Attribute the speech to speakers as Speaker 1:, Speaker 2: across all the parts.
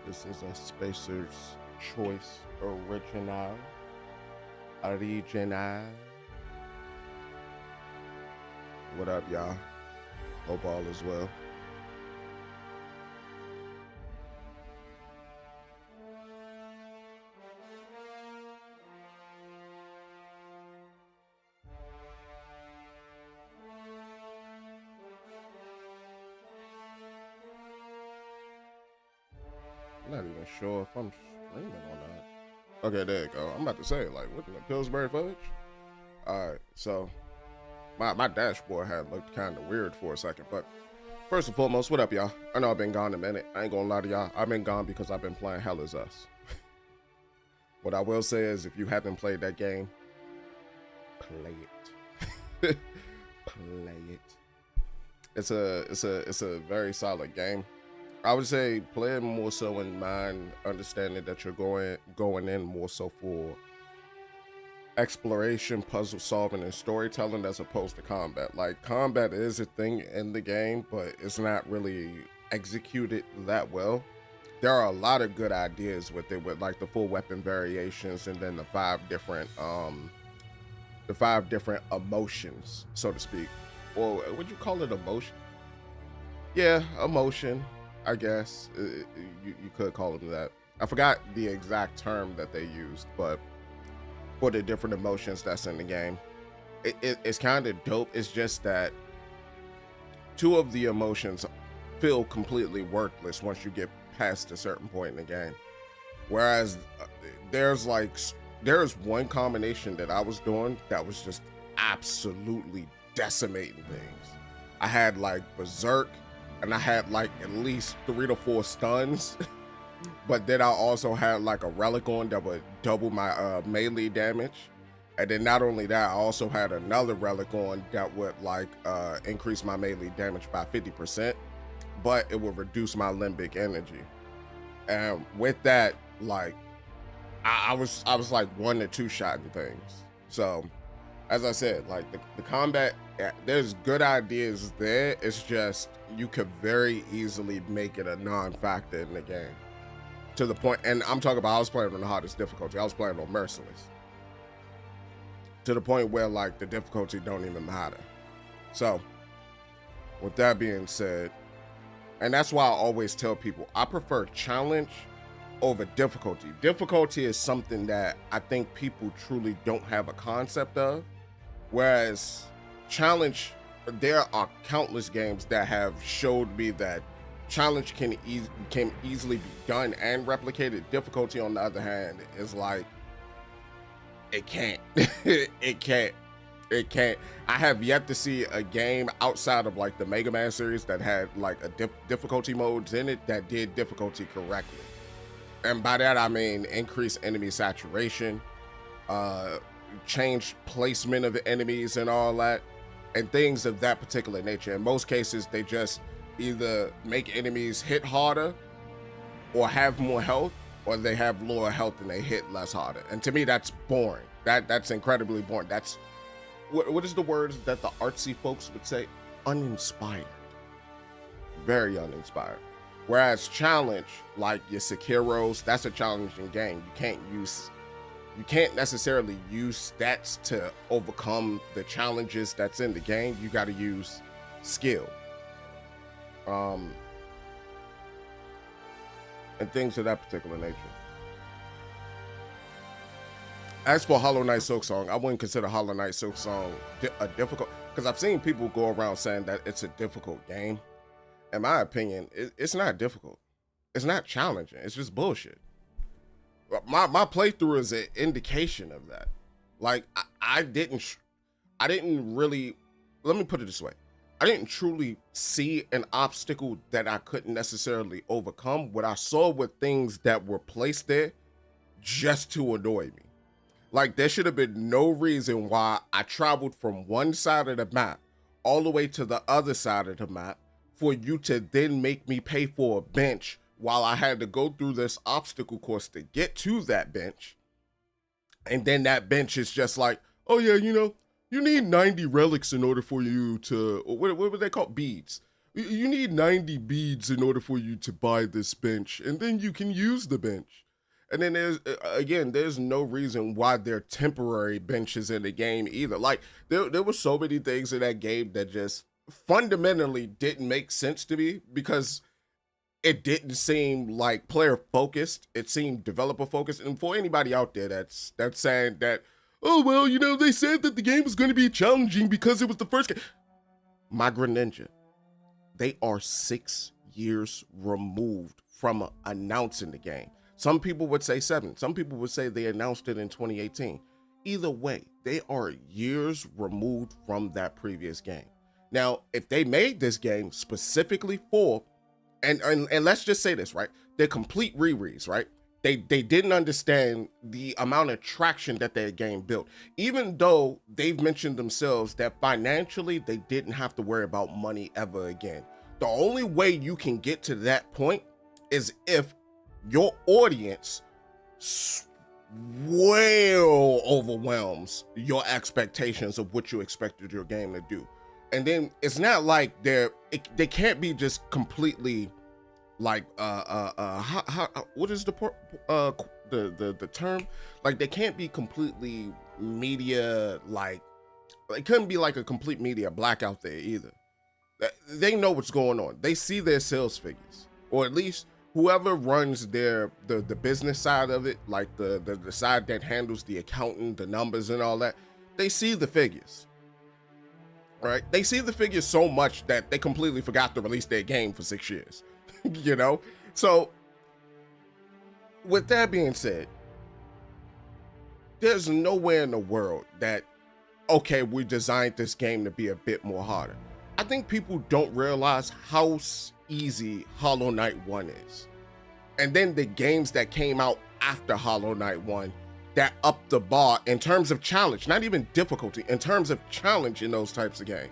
Speaker 1: This is a Spacer's Choice Original. Original. What up, y'all? Hope all is well. I'm not even sure if I'm streaming or not. Okay, there you go. I'm about to say, like, what in the Pillsbury fudge? Alright, so my dashboard had looked kind of weird for a second, but first and foremost, what up, y'all? I know I've been gone a minute. I ain't gonna lie to y'all. I've been gone because I've been playing Hell Is Us. What I will say is, if you haven't played that game, play it. Play it. It's a very solid game. I would say play it more so in mind, understanding that you're going in more so for exploration, puzzle solving, and storytelling as opposed to combat. Like, combat is a thing in the game, but it's not really executed that well. There are a lot of good ideas with it, with like the full weapon variations and then the five different emotions, so to speak. Or would you call it emotion? Yeah, emotion, I guess. You could call them that. I forgot the exact term that they used, but for the different emotions that's in the game, it's kind of dope. It's just that two of the emotions feel completely worthless once you get past a certain point in the game. Whereas there's one combination that I was doing that was just absolutely decimating things. I had like Berserk, and I had like at least 3 to 4 stuns. But then I also had like a relic on that would double my melee damage. And then not only that, I also had another relic on that would like increase my melee damage by 50%, but it would reduce my limbic energy. And with that, like I was like 1 to 2 shotting things. So as I said, like the combat, there's good ideas there. It's just you could very easily make it a non-factor in the game. To the point, and I'm talking about I was playing on the hardest difficulty. I was playing on Merciless. To the point where like the difficulty don't even matter. So with that being said, and that's why I always tell people I prefer challenge over difficulty. Difficulty is something that I think people truly don't have a concept of. Whereas challenge, there are countless games that have showed me that challenge can easily be done and replicated. Difficulty, on the other hand, is like it can't. it can't. I have yet to see a game outside of like the Mega Man series that had like a difficulty modes in it that did difficulty correctly. And by that I mean increase enemy saturation, change placement of the enemies and all that, and things of that particular nature. In most cases, they just either make enemies hit harder or have more health, or they have lower health and they hit less harder. And to me, that's boring. That's incredibly boring. That's what is the words that the artsy folks would say? Uninspired. Very uninspired. Whereas challenge, like your Sekiros, that's a challenging game. You can't necessarily use stats to overcome the challenges that's in the game. You got to use skill. And things of that particular nature. As for Hollow Knight Silksong, I wouldn't consider Hollow Knight Silksong a difficult, because I've seen people go around saying that it's a difficult game. In my opinion, it's not difficult. It's not challenging. It's just bullshit. My playthrough is an indication of that. Like I didn't really, let me put it this way. I didn't truly see an obstacle that I couldn't necessarily overcome. What I saw were things that were placed there just to annoy me. Like there should have been no reason why I traveled from one side of the map all the way to the other side of the map for you to then make me pay for a bench while I had to go through this obstacle course to get to that bench. And then that bench is just like, oh yeah, you need 90 relics in order for you to, what were they called? Beads. You need 90 beads in order for you to buy this bench, and then you can use the bench. And then there's no reason why they're temporary benches in the game either. Like there were so many things in that game that just fundamentally didn't make sense to me because it didn't seem like player focused. It seemed developer focused. And for anybody out there that's saying that, oh well, they said that the game was going to be challenging because it was the first game. My Greninja, they are 6 years removed from announcing the game. Some people would say 7. Some people would say they announced it in 2018. Either way, they are years removed from that previous game. Now, if they made this game specifically for, and let's just say this, right? They're complete rereads, right? They didn't understand the amount of traction that their game built. Even though they've mentioned themselves that financially, they didn't have to worry about money ever again. The only way you can get to that point is if your audience well overwhelms your expectations of what you expected your game to do. And then it's not like they can't be just completely like what is the term? Like they can't be completely media, like it couldn't be like a complete media blackout there either. They know what's going on. They see their sales figures, or at least whoever runs the business side of it, like the side that handles the accounting, the numbers and all that. They see the figures, right? They see the figures so much that they completely forgot to release their game for 6 years. So with that being said, there's nowhere in the world that, okay, we designed this game to be a bit more harder. I think people don't realize how easy Hollow Knight 1 is. And then the games that came out after Hollow Knight 1 that upped the bar in terms of challenge, not even difficulty, in terms of challenge in those types of games.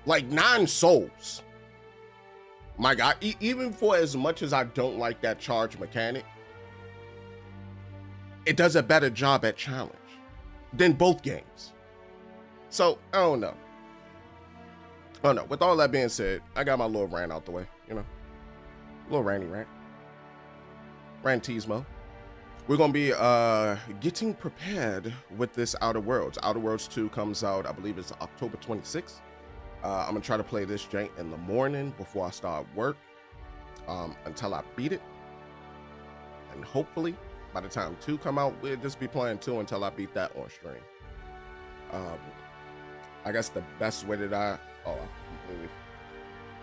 Speaker 1: Like 9 Souls. My God, even for as much as I don't like that charge mechanic, it does a better job at challenge than both games. So, I don't know. Oh no, with all that being said, I got my little rant out the way, a little ranty rant. Rantismo. We're gonna be getting prepared with this Outer Worlds. Outer Worlds 2 comes out, I believe it's October 26th. I'm gonna try to play this jank in the morning before I start work, until I beat it. And hopefully, by the time 2 come out, we'll just be playing 2 until I beat that on stream. I guess the best way that I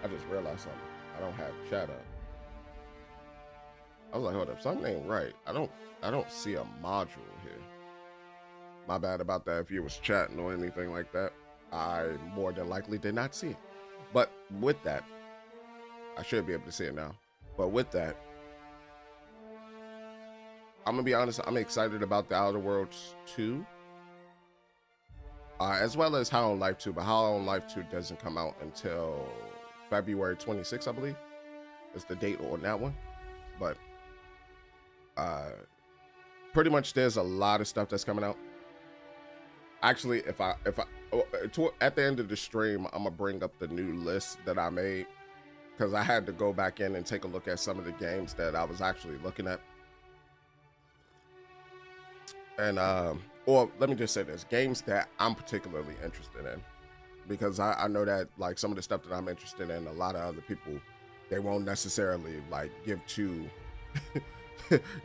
Speaker 1: just realized something. I don't have chat up. I was like, hold up, something ain't right. I don't see a module here. My bad about that if you was chatting or anything like that. I more than likely did not see it. But with that, I should be able to see it now. But with that, I'm gonna be honest, I'm excited about the Outer Worlds 2. As well as How on Life 2, but How on Life 2 doesn't come out until February 26th, I believe. Is the date on that one. But pretty much there's a lot of stuff that's coming out. Actually, if I at the end of the stream, I'm gonna bring up the new list that I made, because I had to go back in and take a look at some of the games that I was actually looking at. And or let me just say this, games that I'm particularly interested in, because I know that like some of the stuff that I'm interested in, a lot of other people, they won't necessarily like give two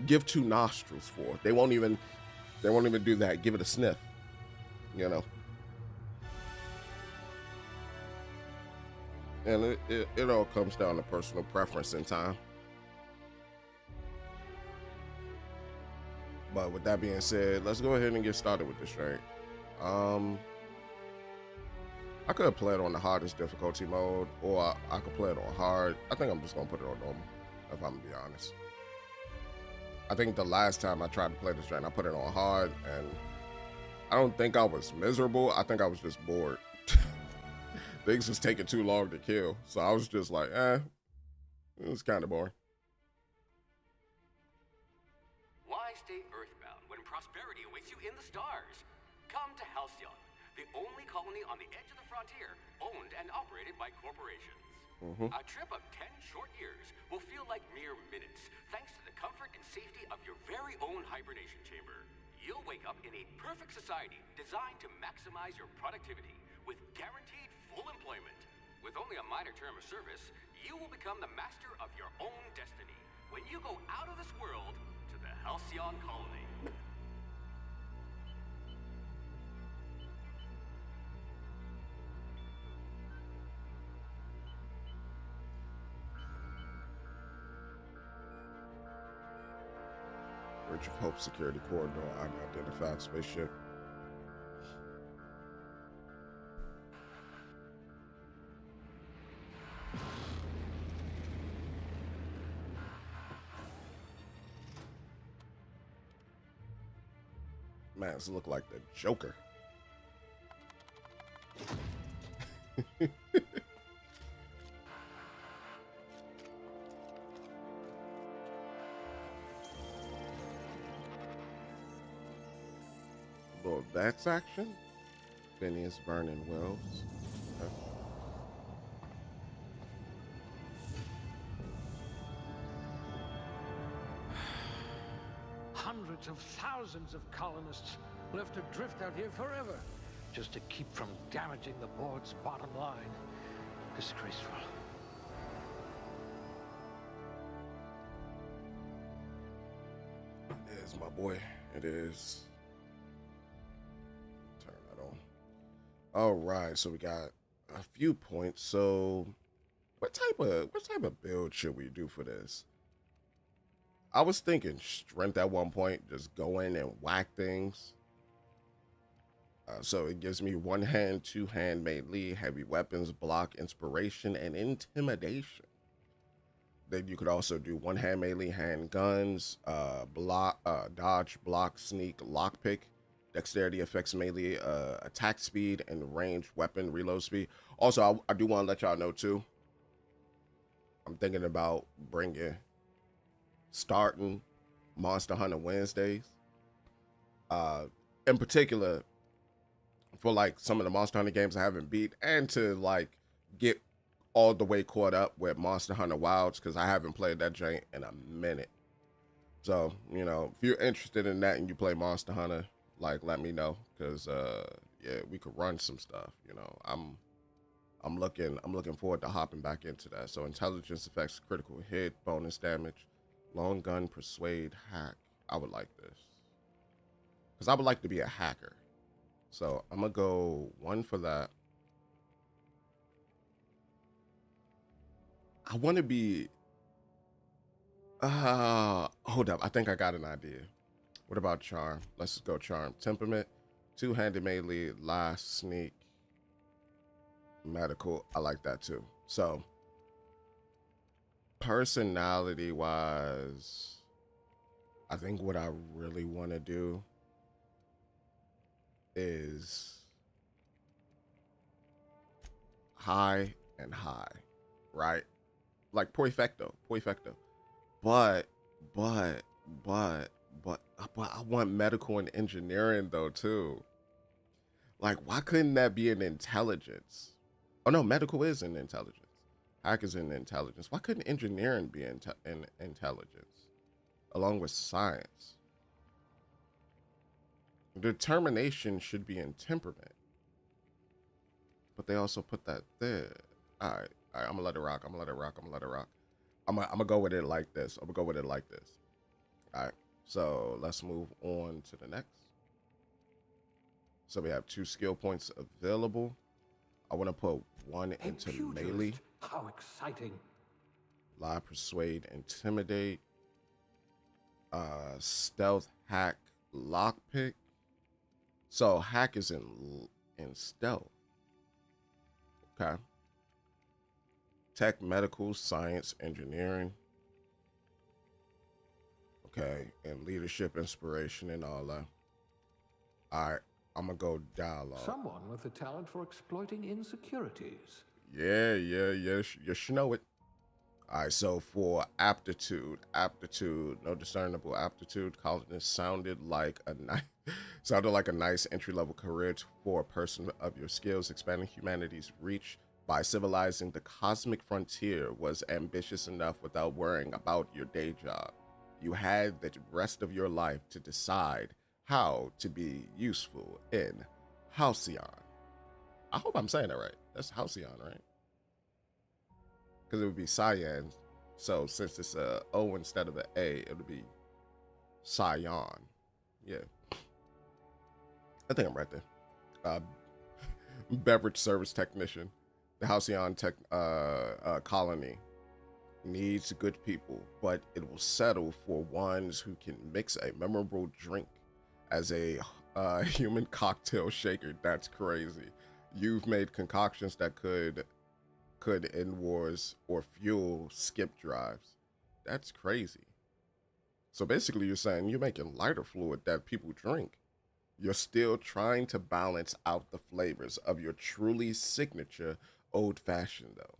Speaker 1: give two nostrils for. They won't even do that, give it a sniff, and it all comes down to personal preference in time. But with that being said, let's go ahead and get started with this track. I could play it on the hardest difficulty mode, or I could play it on hard. I think I'm just gonna put it on normal, if I'm gonna be honest. I think the last time I tried to play this track, I put it on hard, and I don't think I was miserable. I think I was just bored. Things was taking too long to kill, so I was just like, it was kind of boring.
Speaker 2: Why stay earthbound when prosperity awaits you in the stars? Come to Halcyon, the only colony on the edge of the frontier, owned and operated by corporations. A trip of 10 short years will feel like mere minutes, thanks to the comfort and safety of your very own hibernation chamber. You'll wake up in a perfect society designed to maximize your productivity, with guaranteed full employment. With only a minor term of service, you will become the master of your own destiny when you go out of this world to the Halcyon colony.
Speaker 1: Bridge of Hope Security Corridor, unidentified spaceship. Man, this look like the Joker. Little Vex action. Phineas Vernon Wells. Okay.
Speaker 3: Hundreds of thousands of colonists left adrift out here forever, just to keep from damaging the board's bottom line. Disgraceful.
Speaker 1: It is, my boy. It is. Turn that on. All right, so we got a few points. So, what type of build should we do for this? I was thinking strength at one point, just go in and whack things. So it gives me one hand, two hand melee, heavy weapons, block, inspiration, and intimidation. Then you could also do one hand melee, handguns, dodge, block, sneak, lockpick, dexterity affects melee, attack speed, and range weapon reload speed. Also, I do want to let y'all know too, I'm thinking about starting Monster Hunter Wednesdays. In particular, for like some of the Monster Hunter games I haven't beat, and to like get all the way caught up with Monster Hunter Wilds, because I haven't played that jank in a minute. So, you know, if you're interested in that and you play Monster Hunter, like, let me know, because yeah, we could run some stuff. You know, I'm looking forward to hopping back into that. So intelligence affects critical hit, bonus damage, long gun, persuade, hack. I would like this, because I would like to be a hacker. So I'm gonna go one for that. I want to be. Hold up. I think I got an idea. What about charm? Let's just go charm. Temperament, two-handed melee, last sneak, medical. I like that too. So personality-wise, I think what I really want to do is high and high, right? Like perfecto. But I want medical and engineering though too. Like, why couldn't that be an intelligence? Oh no, medical is in intelligence. Hack is in intelligence. Why couldn't engineering be in intelligence, along with science? Determination should be in temperament, but they also put that there. All right, I'm gonna let it rock. I'm gonna go with it like this. All right, so let's move on to the next. So we have 2 skill points available. I want to put one into melee.
Speaker 3: How exciting!
Speaker 1: Lie, persuade, intimidate. Stealth, hack, lockpick. So hack is in stealth. Okay. Tech, medical, science, engineering. Okay, and leadership, inspiration, and all that. All right, I'm gonna go dialogue.
Speaker 3: Someone with the talent for exploiting insecurities.
Speaker 1: Yeah, you should know it. All right, so for aptitude, no discernible aptitude. Colonist sounded like a Sounded like a nice entry-level career for a person of your skills. Expanding humanity's reach by civilizing the cosmic frontier was ambitious enough without worrying about your day job. You had the rest of your life to decide how to be useful in Halcyon. I hope I'm saying that right. That's Halcyon, right? Because it would be Cyan. So since it's a O instead of an A, it would be Scion. Yeah. I think I'm right there. Beverage service technician. The Halcyon colony needs good people, but it will settle for ones who can mix a memorable drink as a human cocktail shaker. That's crazy. You've made concoctions that could end wars or fuel skip drives. That's crazy. So basically you're saying you're making lighter fluid that people drink. You're still trying to balance out the flavors of your truly signature old fashioned though.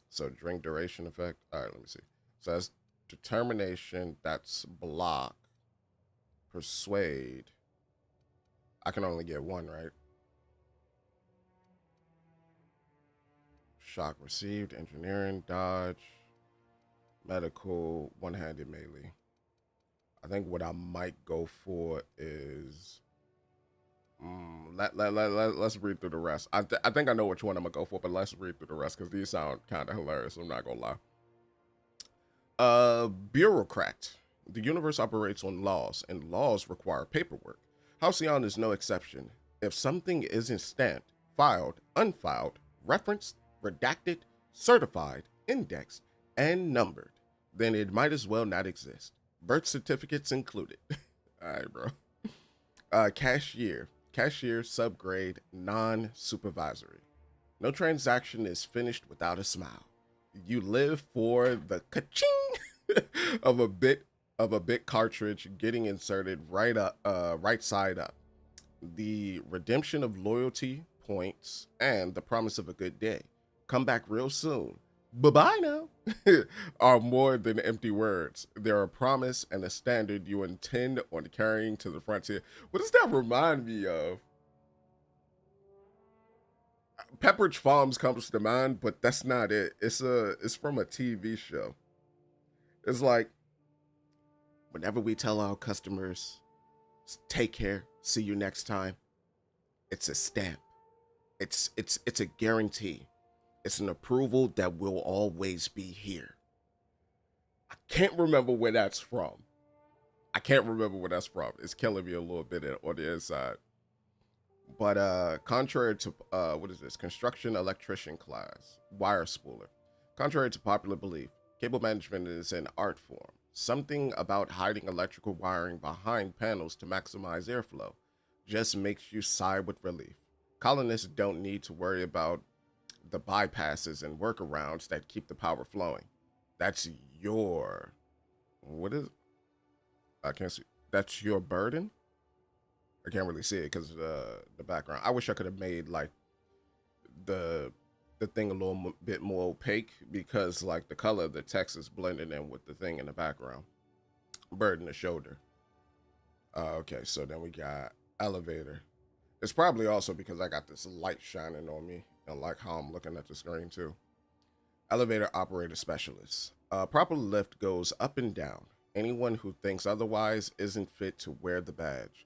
Speaker 1: So drink duration effect. All right, let me see. So that's determination, that's block, persuade. I can only get one, right? Shock received, engineering, dodge, medical, one-handed melee. I think what I might go for is let's read through the rest. I think I know which one I'm gonna go for, but let's read through the rest because these sound kind of hilarious. I'm not gonna lie. Bureaucrat. The universe operates on laws, and laws require paperwork. Halcyon is no exception. If something isn't stamped, filed, unfiled, referenced, redacted, certified, indexed, and numbered, then it might as well not exist. Birth certificates included. All right, bro. Cashier. Cashier, subgrade, non-supervisory. No transaction is finished without a smile. You live for the ka-ching of a bit cartridge getting inserted right side up. The redemption of loyalty points and the promise of a good day. Come back real soon. Bye-bye now. Are more than empty words. They're a promise and a standard you intend on carrying to the frontier. What does that remind me of? Pepperidge Farms comes to mind, but that's not it. It's from a TV show. It's like whenever we tell our customers, take care, see you next time, it's a stamp. It's a guarantee. It's an approval that will always be here. I can't remember where that's from. It's killing me a little bit on the inside. But contrary to what is this? Construction electrician class, wire spooler. Contrary to popular belief, cable management is an art form. Something about hiding electrical wiring behind panels to maximize airflow just makes you sigh with relief. Colonists don't need to worry about the bypasses and workarounds that keep the power flowing. That's your what is I can't see. That's your burden. I can't really see it because of the background. I wish I could have made like the thing a little bit more opaque because like the color of the text is blending in with the thing in the background. Burden the shoulder. Okay, so then we got elevator. It's probably also because I got this light shining on me and like how I'm looking at the screen too. Elevator operator specialist. Proper lift goes up and down. Anyone who thinks otherwise isn't fit to wear the badge.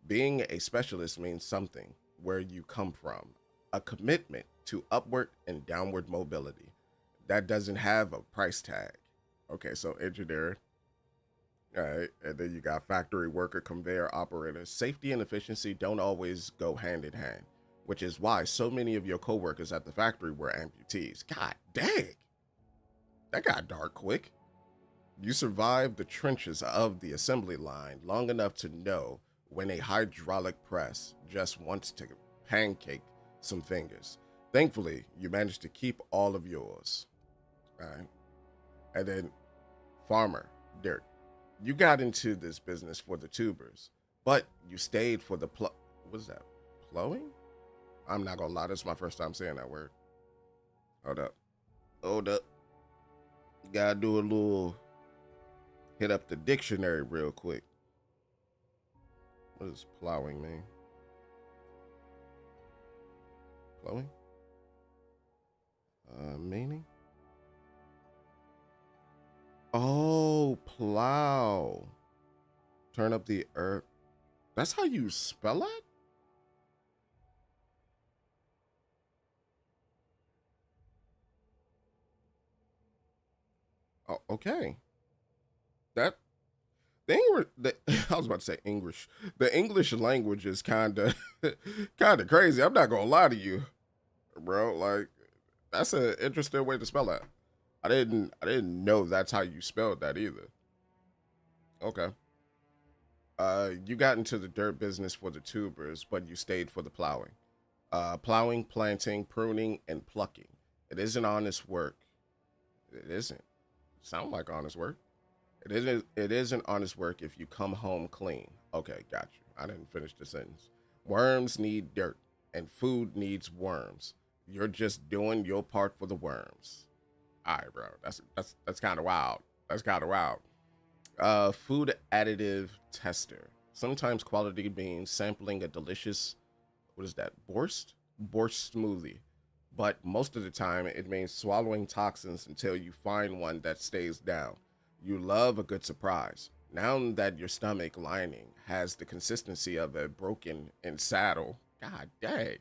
Speaker 1: Being a specialist means something, where you come from, a commitment to upward and downward mobility. That doesn't have a price tag. Okay, so engineer. All right, and then you got factory worker, conveyor operator. Safety and efficiency don't always go hand in hand, which is why so many of your coworkers at the factory were amputees. God dang, that got dark quick. You survived the trenches of the assembly line long enough to know when a hydraulic press just wants to pancake some fingers. Thankfully, you managed to keep all of yours. All right. And then farmer, dirt. You got into this business for the tubers, but you stayed for the what is that? Plowing? I'm not gonna lie, this is my first time saying that word. Hold up. Gotta do a little hit up the dictionary real quick. What does plowing mean? Plowing? Meaning? Oh, plow. Turn up the earth. That's how you spell it? Oh, okay. That the English, I was about to say English. The English language is kind of kind of crazy. I'm not gonna lie to you, bro. Like that's an interesting way to spell that. I didn't know that's how you spelled that either. Okay. You got into the dirt business for the tubers, but you stayed for the plowing. Plowing, planting, pruning, and plucking. It isn't honest work. It isn't. Sound like honest work. It isn't. It isn't honest work if you come home clean. Okay, got you. I didn't finish the sentence. Worms need dirt, and food needs worms. You're just doing your part for the worms. All right, bro. That's kind of wild. That's kind of wild. Food additive tester. Sometimes quality means sampling a delicious, what is that, borscht smoothie. But most of the time, it means swallowing toxins until you find one that stays down. You love a good surprise. Now that your stomach lining has the consistency of a broken in saddle, god dang,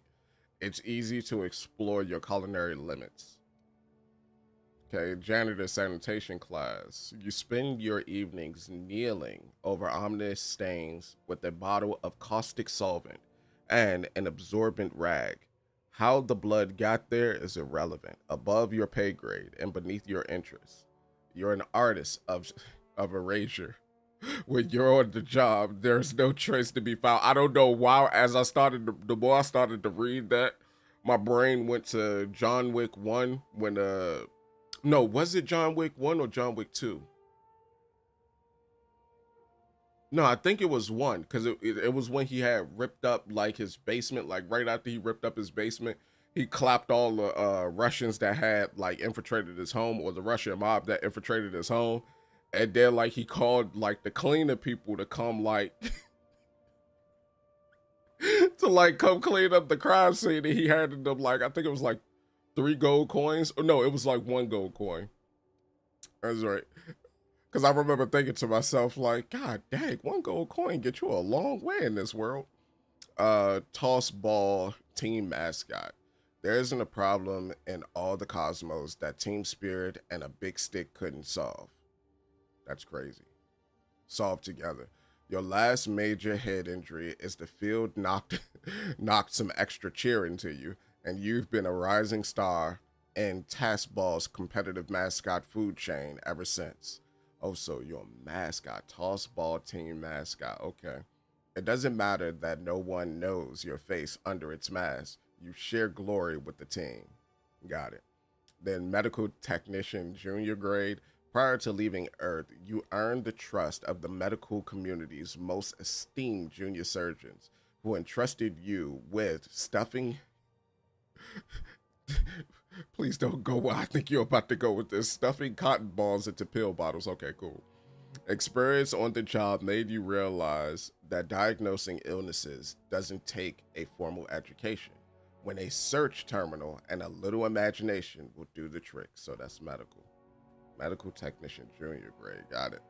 Speaker 1: it's easy to explore your culinary limits. Okay, janitor sanitation class. You spend your evenings kneeling over ominous stains with a bottle of caustic solvent and an absorbent rag. How the blood got there is irrelevant, above your pay grade and beneath your interests. You're an artist of erasure. When you're on the job, there's no trace to be found. I don't know why. As I started, the more I started to read that, my brain went to John Wick 1 when no, was it John Wick 1 or John Wick 2? No, I think it was 1 because it was when he had ripped up like his basement, like right after he ripped up his basement, he clapped all the Russians that had like infiltrated his home, or the Russian mob that infiltrated his home. And then like he called like the cleaner people to come like to like come clean up the crime scene, and he handed them like, I think it was like 3 gold coins. Or no, it was like 1 gold coin. That's right. Because I remember thinking to myself, like, God dang, 1 gold coin get you a long way in this world. Toss ball team mascot. There isn't a problem in all the cosmos that team spirit and a big stick couldn't solve. That's crazy. Solve together. Your last major head injury is the field knocked some extra cheer into you, and you've been a rising star in Task Ball's competitive mascot food chain ever since. Oh, so you're a mascot, toss ball team mascot. Okay. It doesn't matter that no one knows your face under its mask. You share glory with the team. Got it. Then medical technician junior grade. Prior to leaving Earth, you earned the trust of the medical community's most esteemed junior surgeons, who entrusted you with stuffing. Please don't go where I think you're about to go with this. Stuffing cotton balls into pill bottles. Okay, cool. Experience on the job made you realize that diagnosing illnesses doesn't take a formal education. When a search terminal and a little imagination will do the trick. So that's medical. Medical technician junior grade. Got it.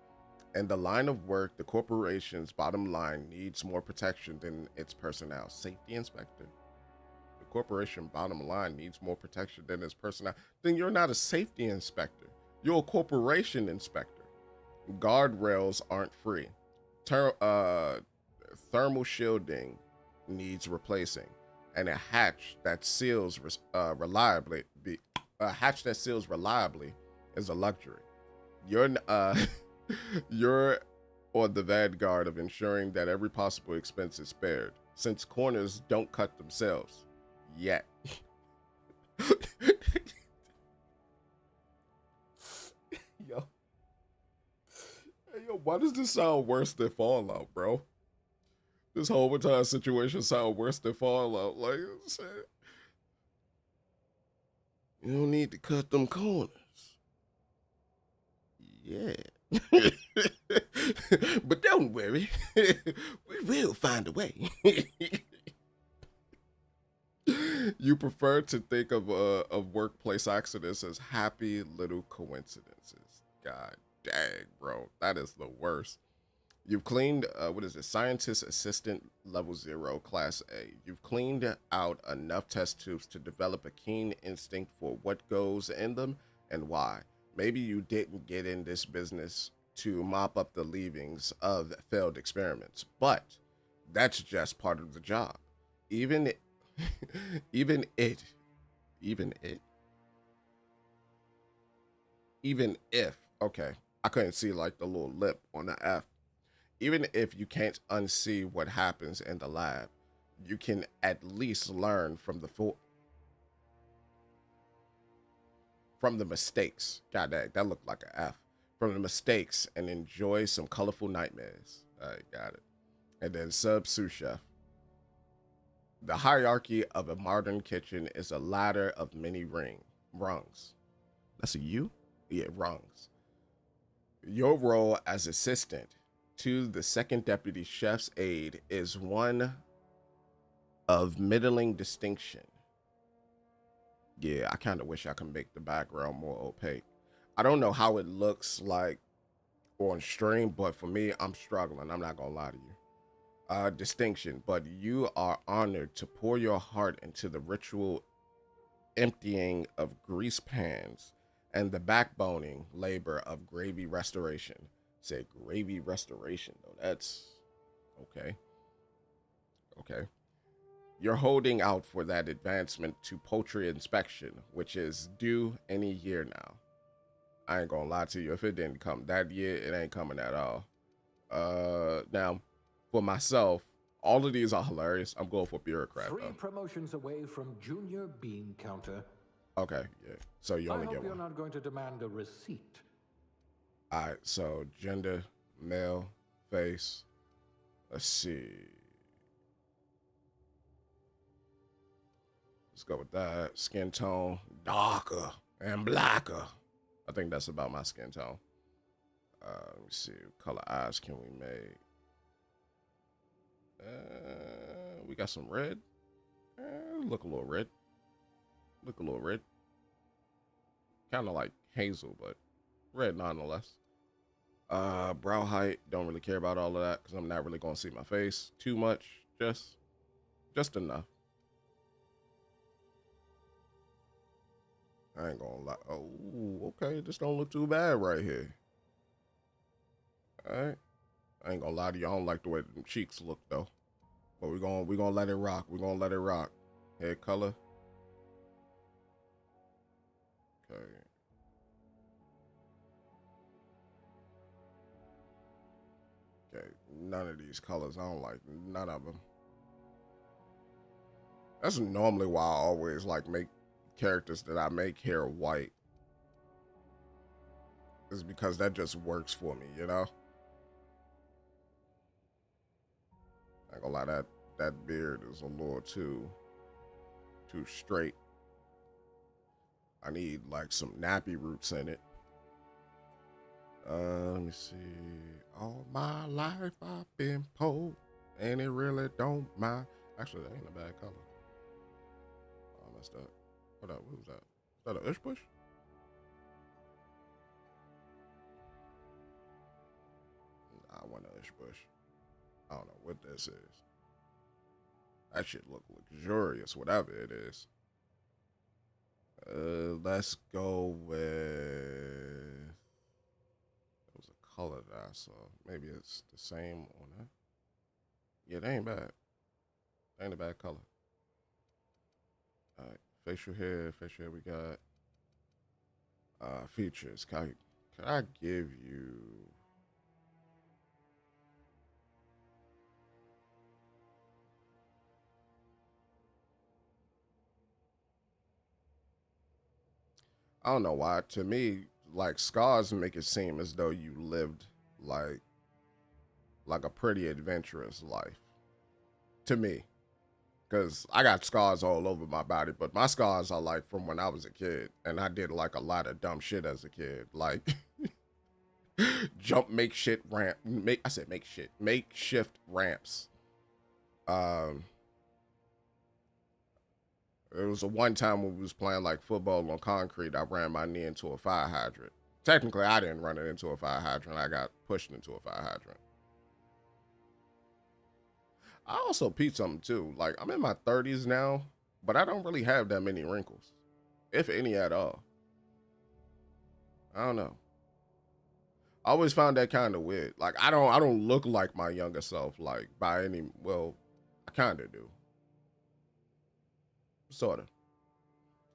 Speaker 1: In the line of work, the corporation's bottom line needs more protection than its personnel. Safety inspector. The corporation bottom line needs more protection than its personnel. Then you're not a safety inspector. You're a corporation inspector. Guardrails aren't free. Thermal shielding needs replacing, and a hatch that seals reliably is a luxury. You're you're on the vanguard of ensuring that every possible expense is spared, since corners don't cut themselves yet. Yo. Hey, yo, why does this sound worse than Fallout, bro? This whole entire situation sound worse than Fallout. Like I said, you don't need to cut them corners. Yeah. But don't worry, we will find find a way. You prefer to think of workplace accidents as happy little coincidences. God dang, bro. That is the worst. You've cleaned, what is it, Scientist Assistant Level 0, Class A. You've cleaned out enough test tubes to develop a keen instinct for what goes in them and why. Maybe you didn't get in this business to mop up the leavings of failed experiments, but that's just part of the job. Even, even it, even it, even if, okay, I couldn't see like the little lip on the F. Even if you can't unsee what happens in the lab, you can at least learn from from the mistakes. God dang, that looked like an F. From the mistakes and enjoy some colorful nightmares. All right, got it. And then sous chef. The hierarchy of a modern kitchen is a ladder of many rungs. That's a U? Yeah, rungs. Your role as assistant to the second deputy chef's aide is one of middling distinction. Yeah, I kind of wish I could make the background more opaque. I don't know how it looks like on stream, but for me, I'm struggling. I'm not gonna lie to you. Distinction, but you are honored to pour your heart into the ritual emptying of grease pans and the backboning labor of gravy restoration. Say gravy restoration, though. That's okay. Okay. You're holding out for that advancement to poultry inspection, which is due any year now. I ain't gonna lie to you. If it didn't come that year, it ain't coming at all. Now, for myself, all of these are hilarious. I'm going for bureaucrat,
Speaker 3: Three
Speaker 1: though.
Speaker 3: promotions away from junior bean counter.
Speaker 1: Okay, yeah. So you
Speaker 3: I
Speaker 1: only
Speaker 3: hope
Speaker 1: get
Speaker 3: you're
Speaker 1: one.
Speaker 3: not going to demand a receipt.
Speaker 1: All right, so gender, male, face. Let's see. Let's go with that. Skin tone, darker and blacker. I think that's about my skin tone. Let me see. What color eyes can we make? We got some red. Look a little red. Look a little red. Kind of like hazel, but red nonetheless. Brow height. Don't really care about all of that because I'm not really gonna see my face too much. Just enough. I ain't gonna lie. Oh, okay. This don't look too bad right here. All right. I ain't gonna lie to you. I don't like the way the cheeks look though. But we're gonna let it rock. We're gonna let it rock. Hair color. Okay. Okay. None of these colors. I don't like none of them. That's normally why I always like make characters that I make hair white. Is because that just works for me, you know? I ain't gonna lie, that beard is a little too straight. I need like some nappy roots in it. Let me see. All my life I've been poor, and it really don't mind. Actually, that ain't a bad color. Oh, I messed up. Hold up, what was that? Is that an ush bush? I want an ush bush. I don't know what this is. That shit look luxurious, whatever it is. Let's go with. There was a color that I saw. Maybe it's the same on that. Yeah, they ain't bad. They ain't a bad color. All right, facial hair we got. Features. Can I give you? I don't know why. To me, like scars make it seem as though you lived like a pretty adventurous life. To me, because I got scars all over my body, but my scars are like from when I was a kid, and I did like a lot of dumb shit as a kid, like makeshift ramps. Um, It was a one time when we was playing like football on concrete. I ran my knee into a fire hydrant. Technically, I didn't run it into a fire hydrant. I got pushed into a fire hydrant. I also peeped something too. Like I'm in my 30s now, but I don't really have that many wrinkles, if any at all. I don't know. I always found that kind of weird. Like I don't look like my younger self. Like by any well, I kind of do, sort of.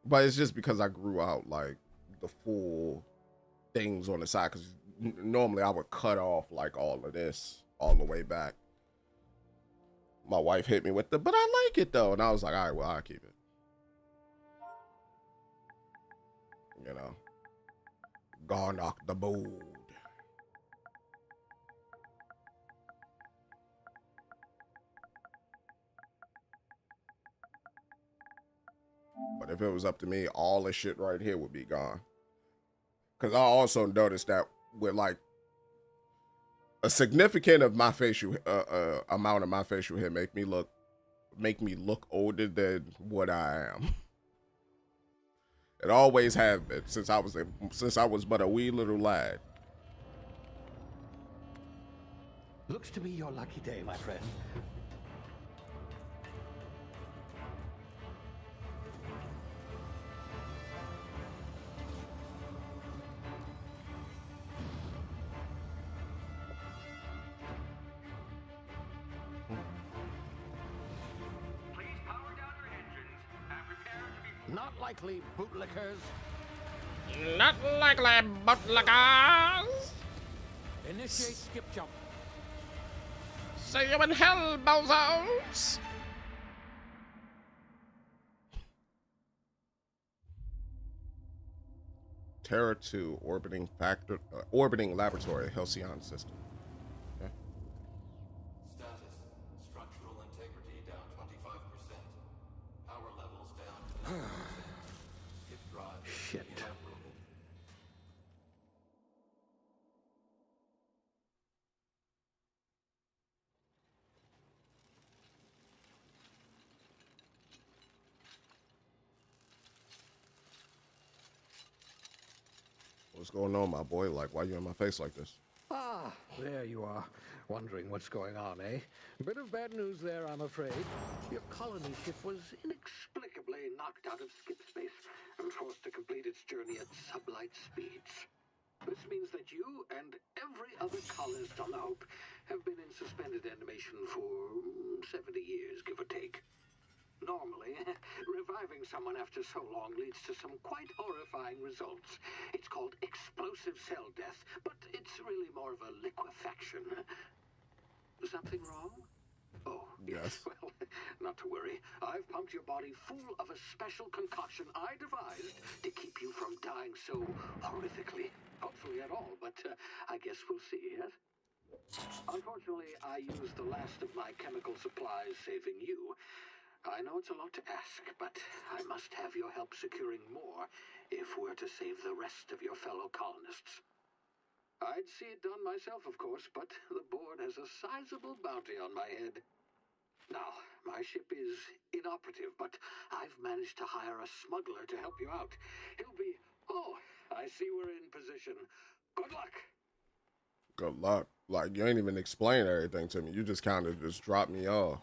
Speaker 1: But it's just because I grew out like the full things on the side. Because normally I would cut off like all of this all the way back. My wife hit me with but I like it though, and I was like, all right, well I'll keep it. You know, Garnock the Bold. But if it was up to me, all this shit right here would be gone. Because I also noticed that with like a significant of my facial amount of my facial hair make me look older than what I am. It always have been since I was but a wee little lad.
Speaker 3: Looks to me your lucky day, my friend. Not likely, bootlickers.
Speaker 1: Not likely, bootlickers.
Speaker 3: Initiate skip jump.
Speaker 1: See you in hell, bozos. Terra 2 orbiting laboratory Halcyon system. Okay.
Speaker 4: Status: structural integrity down 25%. Power levels down 20%. Skip drive.
Speaker 3: Shit.
Speaker 1: What's going on, my boy? Like, why you in my face like this?
Speaker 3: Ah, there you are. Wondering what's going on, eh? A bit of bad news there, I'm afraid. Your colony ship was inexplicably knocked out of skip space and forced to complete its journey at sublight speeds. This means that you and every other colonist on the Hope have been in suspended animation for 70 years, give or take. Normally, reviving someone after so long leads to some quite horrifying results. It's called explosive cell death, but it's really more of a liquefaction. Something wrong? Oh,
Speaker 1: Yes.
Speaker 3: Well, not to worry. I've pumped your body full of a special concoction I devised to keep you from dying so horrifically. Hopefully at all, but I guess we'll see, yes? Unfortunately, I used the last of my chemical supplies saving you. I know it's a lot to ask, but I must have your help securing more if we're to save the rest of your fellow colonists. I'd see it done myself, of course, but the board has a sizable bounty on my head. Now, my ship is inoperative, but I've managed to hire a smuggler to help you out. He'll be... Oh, I see we're in position. Good luck.
Speaker 1: Good luck. Like, you ain't even explain everything to me. You just kind of just dropped me off.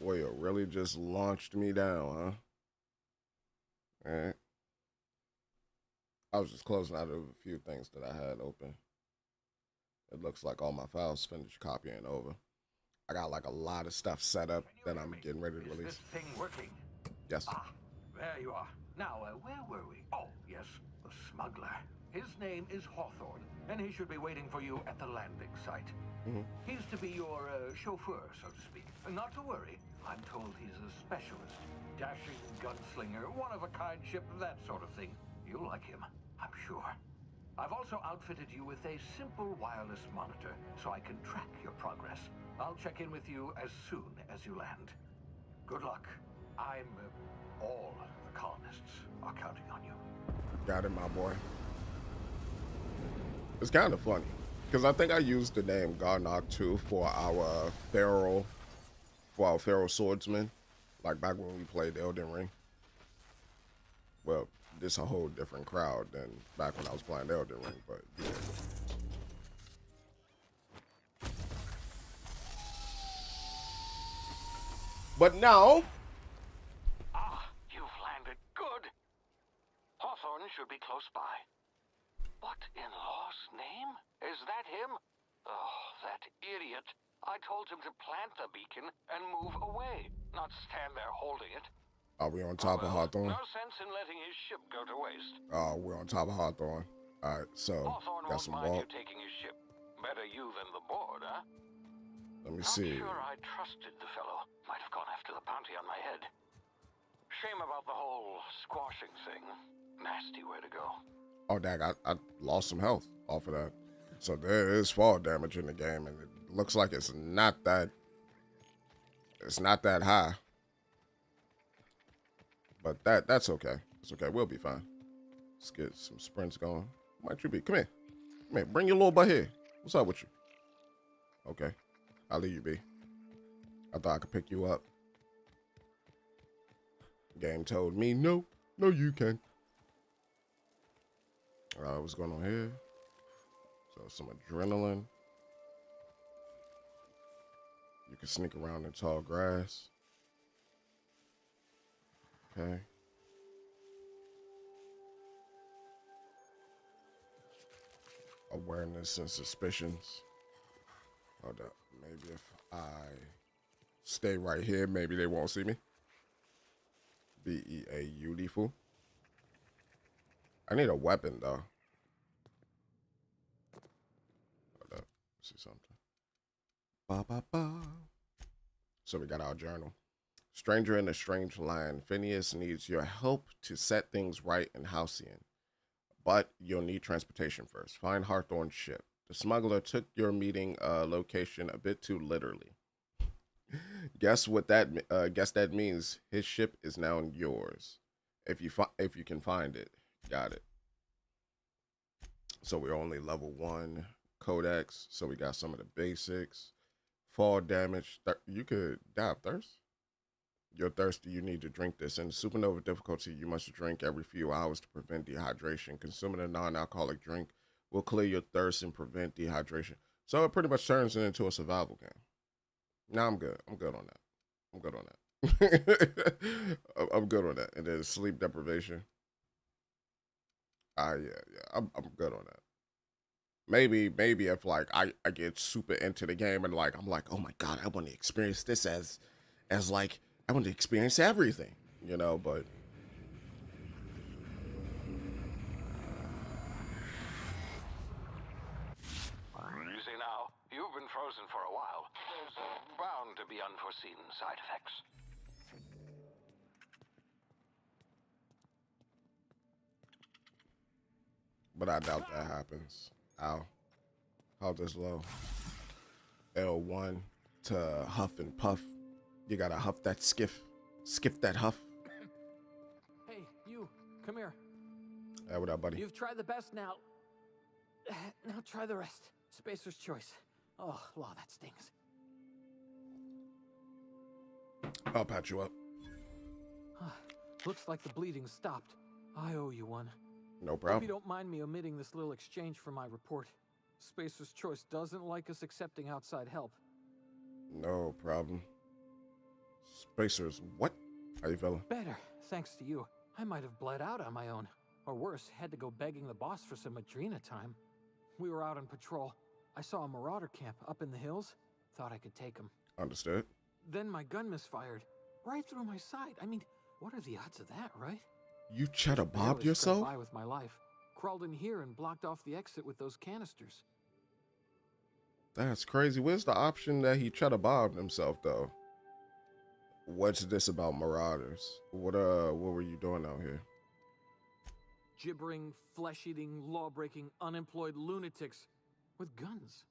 Speaker 1: Boy, you really just launched me down, huh? Alright. I was just closing out of a few things that I had open. It looks like all my files finished copying over. I got like a lot of stuff set up that I'm getting ready to release.
Speaker 3: Is this thing working?
Speaker 1: Yes.
Speaker 3: Ah, there you are. Now, where were we? Oh, yes, the smuggler. His name is Hawthorne, and he should be waiting for you at the landing site. He's to be your chauffeur, so to speak. Not to worry, I'm told he's a specialist. Dashing gunslinger, one-of-a-kind ship, that sort of thing. You'll like him, I'm sure. I've also outfitted you with a simple wireless monitor, so I can track your progress. I'll check in with you as soon as you land. Good luck. All the colonists are counting on you.
Speaker 1: Got it, my boy. It's kind of funny because I think I used the name Garnock too for our feral swordsman, like back when we played Elden Ring. Well, this a whole different crowd than back when I was playing Elden Ring, but yeah. But now,
Speaker 2: You've landed good. Hawthorne should be close by. What in law's name? Is that him? Oh, that idiot. I told him to plant the beacon and move away, not stand there holding it.
Speaker 1: are we on top of Hawthorne?
Speaker 2: No sense in letting his ship go to waste.
Speaker 1: We're on top of Hawthorne. All right, so
Speaker 2: Hawthorne
Speaker 1: got
Speaker 2: won't
Speaker 1: some
Speaker 2: mind
Speaker 1: walk.
Speaker 2: you taking his ship. Better you than the board, huh?
Speaker 1: Let me
Speaker 2: Not
Speaker 1: see.
Speaker 2: sure I trusted the fellow. Might have gone after the bounty on my head. Shame about the whole squashing thing. Nasty way to go.
Speaker 1: Oh, dang, I lost some health off of that. So there is fall damage in the game, and it looks like it's not that high. But that's okay. It's okay. We'll be fine. Let's get some sprints going. Might you be? Come here. Come here. Bring your little butt here. What's up with you? Okay. I'll leave you be. I thought I could pick you up. Game told me no. No, you can't. What's going on here? So some adrenaline. You can sneak around in tall grass. Okay. Awareness and suspicions. Hold up. Maybe if I stay right here, maybe they won't see me. B-E-A beautiful. I need a weapon though. Hold up. See something. Ba ba ba. So we got our journal. Stranger in a strange land. Phineas needs your help to set things right in Halcyon. But you'll need transportation first. Find Hawthorne's ship. The smuggler took your meeting location a bit too literally. Guess that means his ship is now yours. If you can find it. Got it. So we're only level 1 codex. So we got some of the basics. Fall damage. You could die of thirst. You're thirsty, you need to drink this. In supernova difficulty, you must drink every few hours to prevent dehydration. Consuming a non-alcoholic drink will clear your thirst and prevent dehydration. So it pretty much turns it into a survival game. Now I'm good. I'm good on that. I'm good on that. I'm good on that. And then sleep deprivation. Yeah. I'm good on that. Maybe if like I get super into the game and like I'm like, oh my god, I want to experience this as like I want to experience everything, you know, but
Speaker 2: You see now, you've been frozen for a while. There's bound to be unforeseen side effects.
Speaker 1: but I doubt that happens. Ow. How this low? L1 to huff and puff. You gotta huff that skiff that huff.
Speaker 5: Hey, you, come here.
Speaker 1: Hey, what up, buddy?
Speaker 5: You've tried the best now. Now try the rest. Spacer's choice. Oh, law, that stings.
Speaker 1: I'll patch you up.
Speaker 5: Looks like the bleeding stopped. I owe you one.
Speaker 1: No
Speaker 5: Hope
Speaker 1: problem.
Speaker 5: you don't mind me omitting this little exchange from my report. Spacer's choice doesn't like us accepting outside help.
Speaker 1: No problem. Spacers, what? How you feeling?
Speaker 5: Better, thanks to you. I might have bled out on my own. Or worse, had to go begging the boss for some Adrena time. We were out on patrol. I saw a marauder camp up in the hills. Thought I could take him.
Speaker 1: Understood.
Speaker 5: Then my gun misfired. Right through my side. I mean, what are the odds of that, right?
Speaker 1: You cheddar bobbed
Speaker 5: Barely scraped
Speaker 1: yourself?
Speaker 5: by with my life. Crawled in here and blocked off the exit with those canisters.
Speaker 1: That's crazy. Where's the option that he cheddar bobbed himself though? What's this about marauders? What were you doing out here?
Speaker 5: Gibbering, flesh-eating, law-breaking, unemployed lunatics with guns.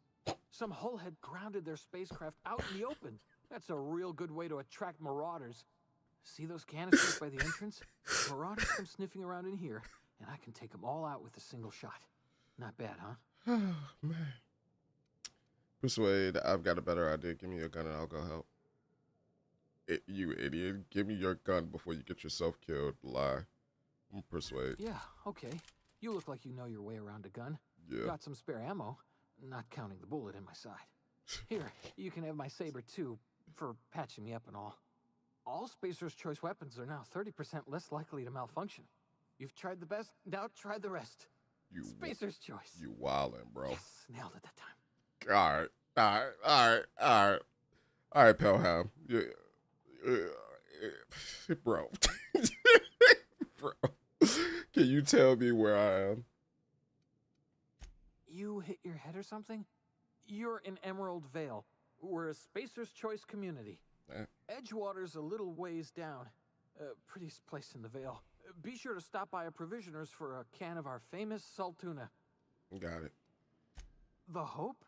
Speaker 5: Some hullhead grounded their spacecraft out in the open. That's a real good way to attract marauders. See those canisters by the entrance? Marauders come sniffing around in here, and I can take them all out with a single shot. Not bad, huh?
Speaker 1: Oh, man. Persuade, I've got a better idea. Give me your gun and I'll go help. You idiot. Give me your gun before you get yourself killed. Lie. I'm Persuade.
Speaker 5: Yeah, okay. You look like you know your way around a gun.
Speaker 1: Yeah.
Speaker 5: Got some spare ammo, not counting the bullet in my side. Here, you can have my saber too, for patching me up and all. All Spacer's Choice weapons are now 30% less likely to malfunction. You've tried the best, now try the rest. Spacer's Choice.
Speaker 1: You wildin', bro.
Speaker 5: Yes, nailed it that time.
Speaker 1: All right, Pelham. Yeah. Bro. Bro. Can you tell me where I am?
Speaker 5: You hit your head or something? You're in Emerald Vale. We're a Spacer's Choice community. Edgewater's a little ways down. Prettiest place in the Vale. Be sure to stop by a provisioner's for a can of our famous salt tuna.
Speaker 1: Got it.
Speaker 5: The Hope?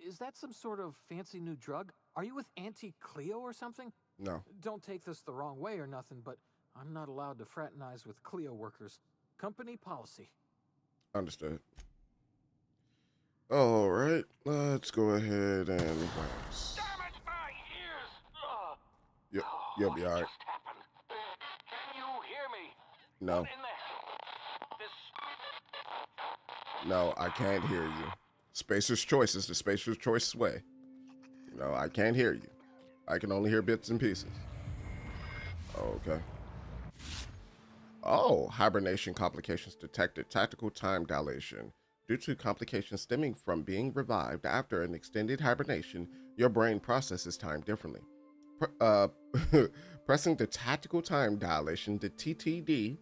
Speaker 5: Is that some sort of fancy new drug? Are you with Auntie Cleo or something?
Speaker 1: No.
Speaker 5: Don't take this the wrong way or nothing, but I'm not allowed to fraternize with Cleo workers. Company policy.
Speaker 1: Understood. All right, let's go ahead and bounce.
Speaker 2: Damn it, my ears!
Speaker 1: You'll be all right.
Speaker 2: What just happened? Can you hear me?
Speaker 1: No.
Speaker 2: What in the...
Speaker 1: No, I can't hear you. Spacer's Choice is the Spacer's Choice way. No, I can't hear you. I can only hear bits and pieces. Okay. Oh, hibernation complications detected. Tactical time dilation. Due to complications stemming from being revived after an extended hibernation, your brain processes time differently. Pressing the tactical time dilation, the TTD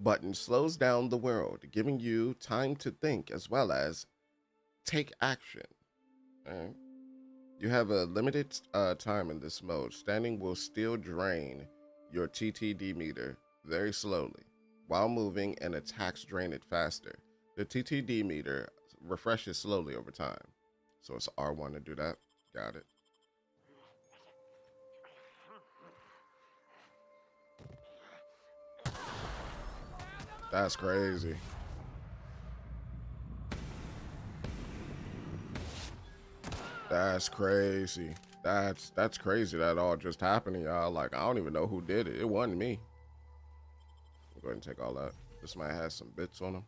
Speaker 1: button slows down the world, giving you time to think as well as take action. Right. You have a limited time in this mode. Standing will still drain your TTD meter very slowly, while moving and attacks drain it faster. The TTD meter refreshes slowly over time. So it's R1 to do that. Got it. That's crazy. That's crazy. That's crazy that all just happened to y'all. Like, I don't even know who did it. It wasn't me. I'll go ahead and take all that. This might have some bits on them.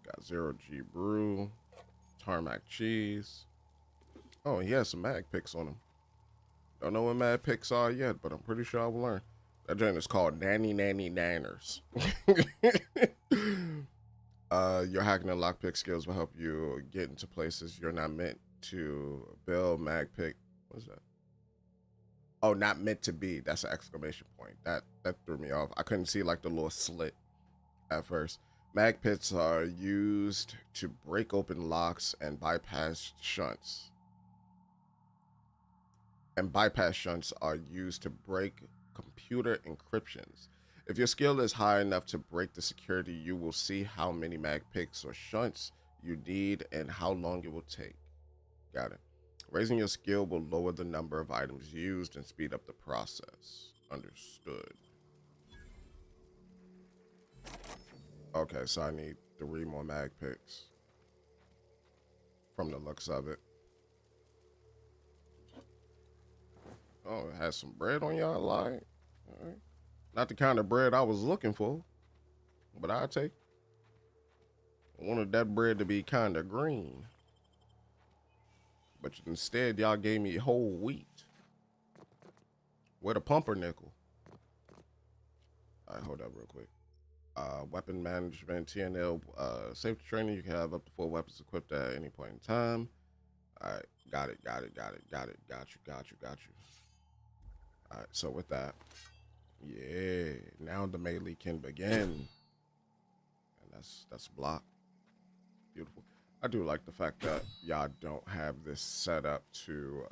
Speaker 1: Got 0G brew, tarmac cheese. Oh, he has some mag picks on him. Don't know what mag picks are yet, but I'm pretty sure I will learn. That joint is called Nanny Nanners. Your hacking and lockpick skills will help you get into places you're not meant to build. Mag pick. What's that? Oh, not meant to be. That's an exclamation point. That threw me off. I couldn't see like the little slit at first. Mag pits are used to break open locks and bypass shunts. And bypass shunts are used to break computer encryptions. If your skill is high enough to break the security, you will see how many mag picks or shunts you need and how long it will take. Got it. Raising your skill will lower the number of items used and speed up the process. Understood. Okay, so I need 3 more mag picks. From the looks of it. Oh, it has some bread on y'all line. All right. Not the kind of bread I was looking for, but I'll take. I wanted that bread to be kind of green. But instead, y'all gave me whole wheat. With a pumpernickel. All right, hold up real quick. Weapon management, TNL, safety training. You can have up to 4 weapons equipped at any point in time. All right, got it. Got you. All right, so with that, yeah, now the melee can begin. And that's block. Beautiful. I do like the fact that y'all don't have this set up to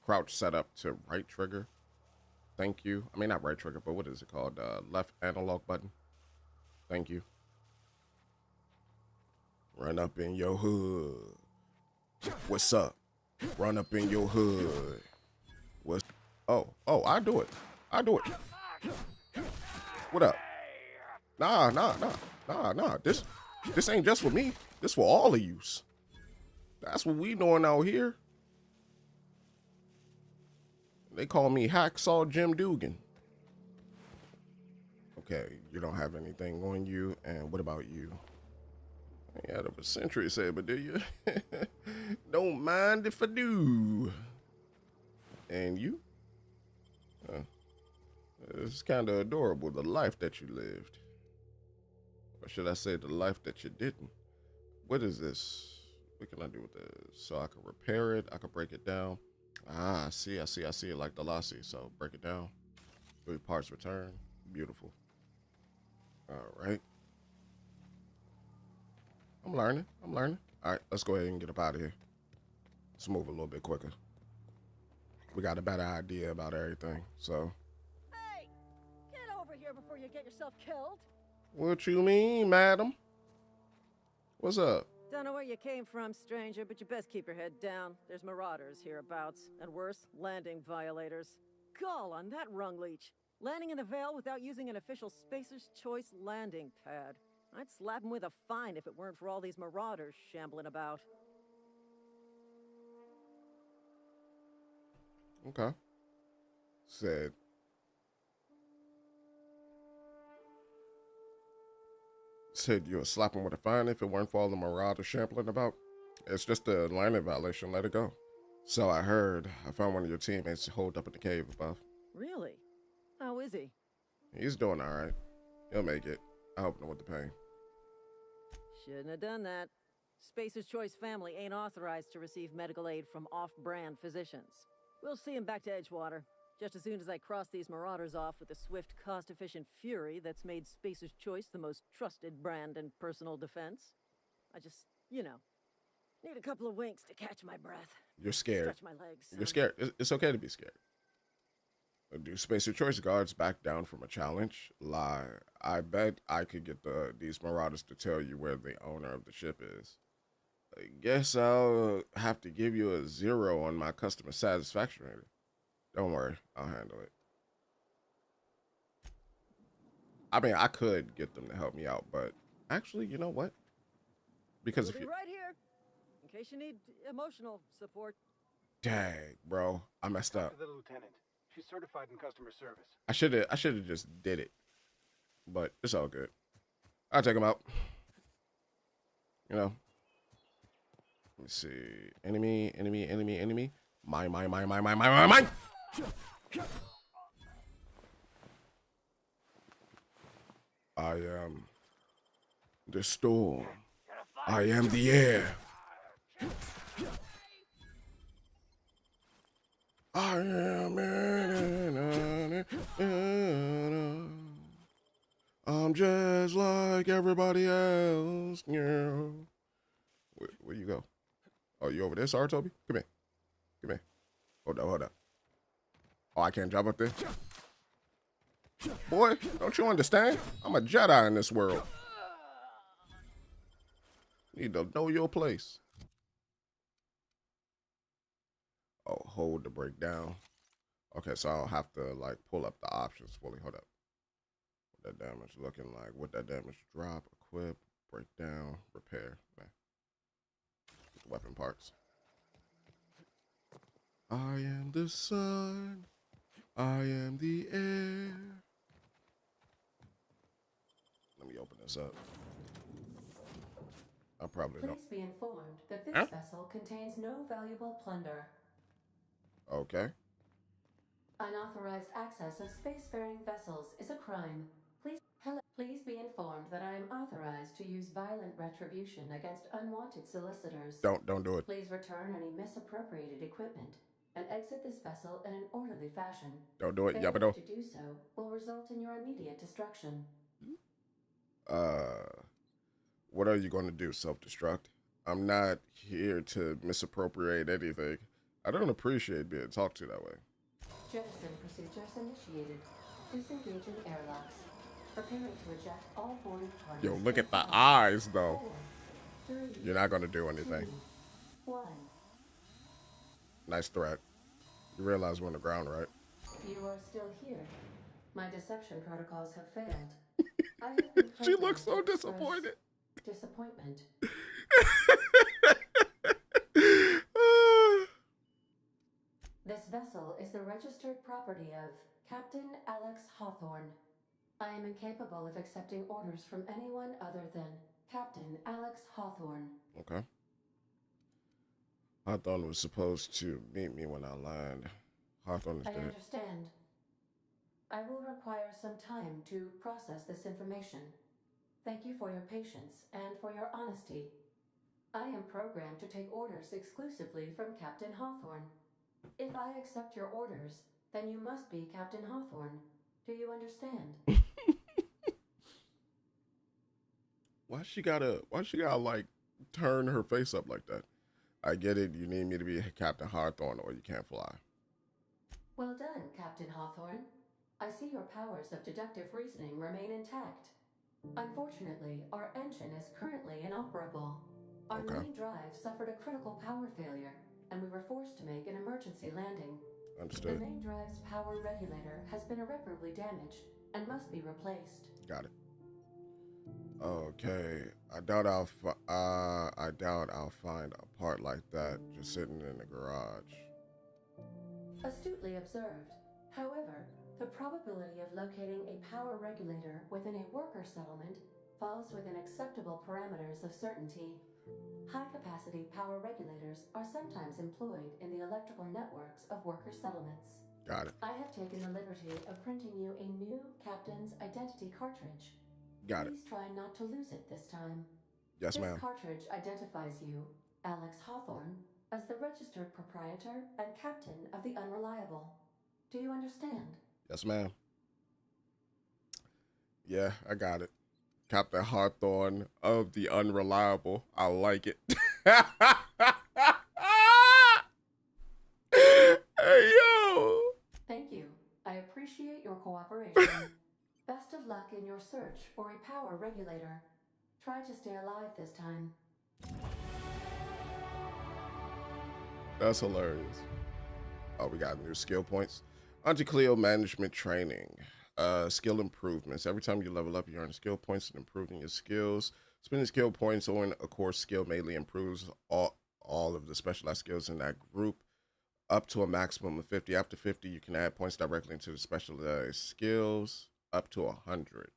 Speaker 1: crouch set up to right trigger. Thank you. I mean, not right trigger, but what is it called? Left analog button. Thank you. Run up in your hood. What's up? Run up in your hood. What's... Oh, I do it. What up? Nah. This ain't just for me. This for all of yous. That's what we doing out here. They call me Hacksaw Jim Dugan. Okay, you don't have anything on you, and what about you? I ain't out of a century saber, do you? Don't mind if I do. And you? It's kind of adorable, the life that you lived. Or should I say the life that you didn't? What is this? What can I do with this? So I can repair it, I can break it down. Ah, I see it like the Lassie. So break it down. 3 parts return. Beautiful. All right. I'm learning. All right, let's go ahead and get up out of here. Let's move a little bit quicker. We got a better idea about everything, so.
Speaker 6: Hey, get over here before you get yourself killed.
Speaker 1: What you mean, madam? What's up?
Speaker 6: Don't know where you came from, stranger, but you best keep your head down. There's marauders hereabouts, and worse, landing violators. Gall on that rung leech. Landing in the Vale without using an official Spacer's Choice landing pad. I'd slap him with a fine if it weren't for all these marauders shambling about.
Speaker 1: Okay. Said you would slap him with a fine if it weren't for all the marauders shambling about. It's just a landing violation. Let it go. So I heard. I found one of your teammates holed up in the cave above.
Speaker 6: Really? How is he?
Speaker 1: He's doing all right. He'll make it. I hope not with the pain.
Speaker 6: Shouldn't have done that. Spacer's Choice family ain't authorized to receive medical aid from off-brand physicians. We'll see him back to Edgewater, just as soon as I cross these marauders off with the swift, cost-efficient fury that's made Spacer's Choice the most trusted brand in personal defense. I just, need a couple of winks to catch my breath.
Speaker 1: You're scared.
Speaker 6: Stretch my legs.
Speaker 1: You're scared. It's okay to be scared. Do Spacer Choice guards back down from a challenge? Lie. I bet I could get these marauders to tell you where the owner of the ship is. I guess I'll have to give you a 0 on my customer satisfaction rating. Don't worry, I'll handle it. I mean, I could get them to help me out, but actually, you know what? Because
Speaker 6: We'll
Speaker 1: if
Speaker 6: be
Speaker 1: you
Speaker 6: right here, in case you need emotional support.
Speaker 1: Dang, bro, I messed up.
Speaker 7: The lieutenant. She's certified in customer service.
Speaker 1: I should have just did it, but it's all good. I'll take him out. Let me see. Enemy. Mine. I am the storm. I am the air. I am I'm just like everybody else. Yeah. Where you go? Oh, you over there, sorry, Toby? Come here. Hold up. Oh, I can't jump up there? Boy, don't you understand? I'm a Jedi in this world. You need to know your place. Oh, hold to break down. Okay, so I'll have to, pull up the options fully. Hold up. What that damage looking like. What that damage drop, equip, break down, repair. Weapon parts. I am the sun. I am the air. Let me open this up. I probably don't.
Speaker 8: Please be informed that this vessel contains no valuable plunder.
Speaker 1: Okay.
Speaker 8: Unauthorized access of spacefaring vessels is a crime. Please be informed that I am authorized to use violent retribution against unwanted solicitors.
Speaker 1: Don't do it.
Speaker 8: Please return any misappropriated equipment and exit this vessel in an orderly fashion.
Speaker 1: Don't do it,
Speaker 8: Failure
Speaker 1: Yabado.
Speaker 8: to do so will result in your immediate destruction.
Speaker 1: What are you going to do? Self-destruct? I'm not here to misappropriate anything. I don't appreciate being talked to that way.
Speaker 8: Jettison procedures initiated. Disengaging airlocks. Preparing to eject all boarding parties.
Speaker 1: Yo, look at the eyes, though.
Speaker 8: 4, 3,
Speaker 1: You're not going to do anything.
Speaker 8: 2, 1.
Speaker 1: Nice threat. You realize we're on the ground, right?
Speaker 8: You are still here. My deception protocols have failed. I have been
Speaker 1: She looks so
Speaker 8: programmed to
Speaker 1: disappointed.
Speaker 8: disappointment. This vessel is the registered property of Captain Alex Hawthorne. I am incapable of accepting orders from anyone other than Captain Alex Hawthorne.
Speaker 1: Okay. Hawthorne was supposed to meet me when I landed. Hawthorne is
Speaker 8: I
Speaker 1: dead.
Speaker 8: understand. I will require some time to process this information. Thank you for your patience and for your honesty. I am programmed to take orders exclusively from Captain Hawthorne. If I accept your orders, then you must be Captain Hawthorne. Do you understand?
Speaker 1: Why she gotta like turn her face up like that? I get it, you need me to be Captain Hawthorne or you can't fly.
Speaker 8: Well done, Captain Hawthorne. I see your powers of deductive reasoning remain intact. Unfortunately, our engine is currently inoperable. Our
Speaker 1: Okay.
Speaker 8: main drive suffered a critical power failure, and we were forced to make an emergency landing.
Speaker 1: Understood.
Speaker 8: The main drive's power regulator has been irreparably damaged and must be replaced.
Speaker 1: Got it. Okay. I doubt I'll find a part like that just sitting in the garage.
Speaker 8: Astutely observed. However, the probability of locating a power regulator within a worker settlement falls within acceptable parameters of certainty. High-capacity power regulators are sometimes employed in the electrical networks of worker settlements.
Speaker 1: Got it.
Speaker 8: I have taken the liberty of printing you a new Captain's Identity cartridge.
Speaker 1: Got it.
Speaker 8: Please try not to lose it this time.
Speaker 1: Yes,
Speaker 8: This
Speaker 1: ma'am.
Speaker 8: cartridge identifies you, Alex Hawthorne, as the registered proprietor and captain of the Unreliable. Do you understand?
Speaker 1: Yes, ma'am. Yeah, I got it. Captain Hawthorne of the Unreliable. I like it. Hey, yo.
Speaker 8: Thank you. I appreciate your cooperation. Best of luck in your search for a power regulator. Try to stay alive this time.
Speaker 1: That's hilarious. Oh, we got new skill points. Auntie Cleo management training. Skill improvements. Every time you level up, you earn skill points and improving your skills. Spending skill points on a core skill mainly improves all of the specialized skills in that group up to a maximum of 50. After 50, you can add points directly into the specialized skills up to 100.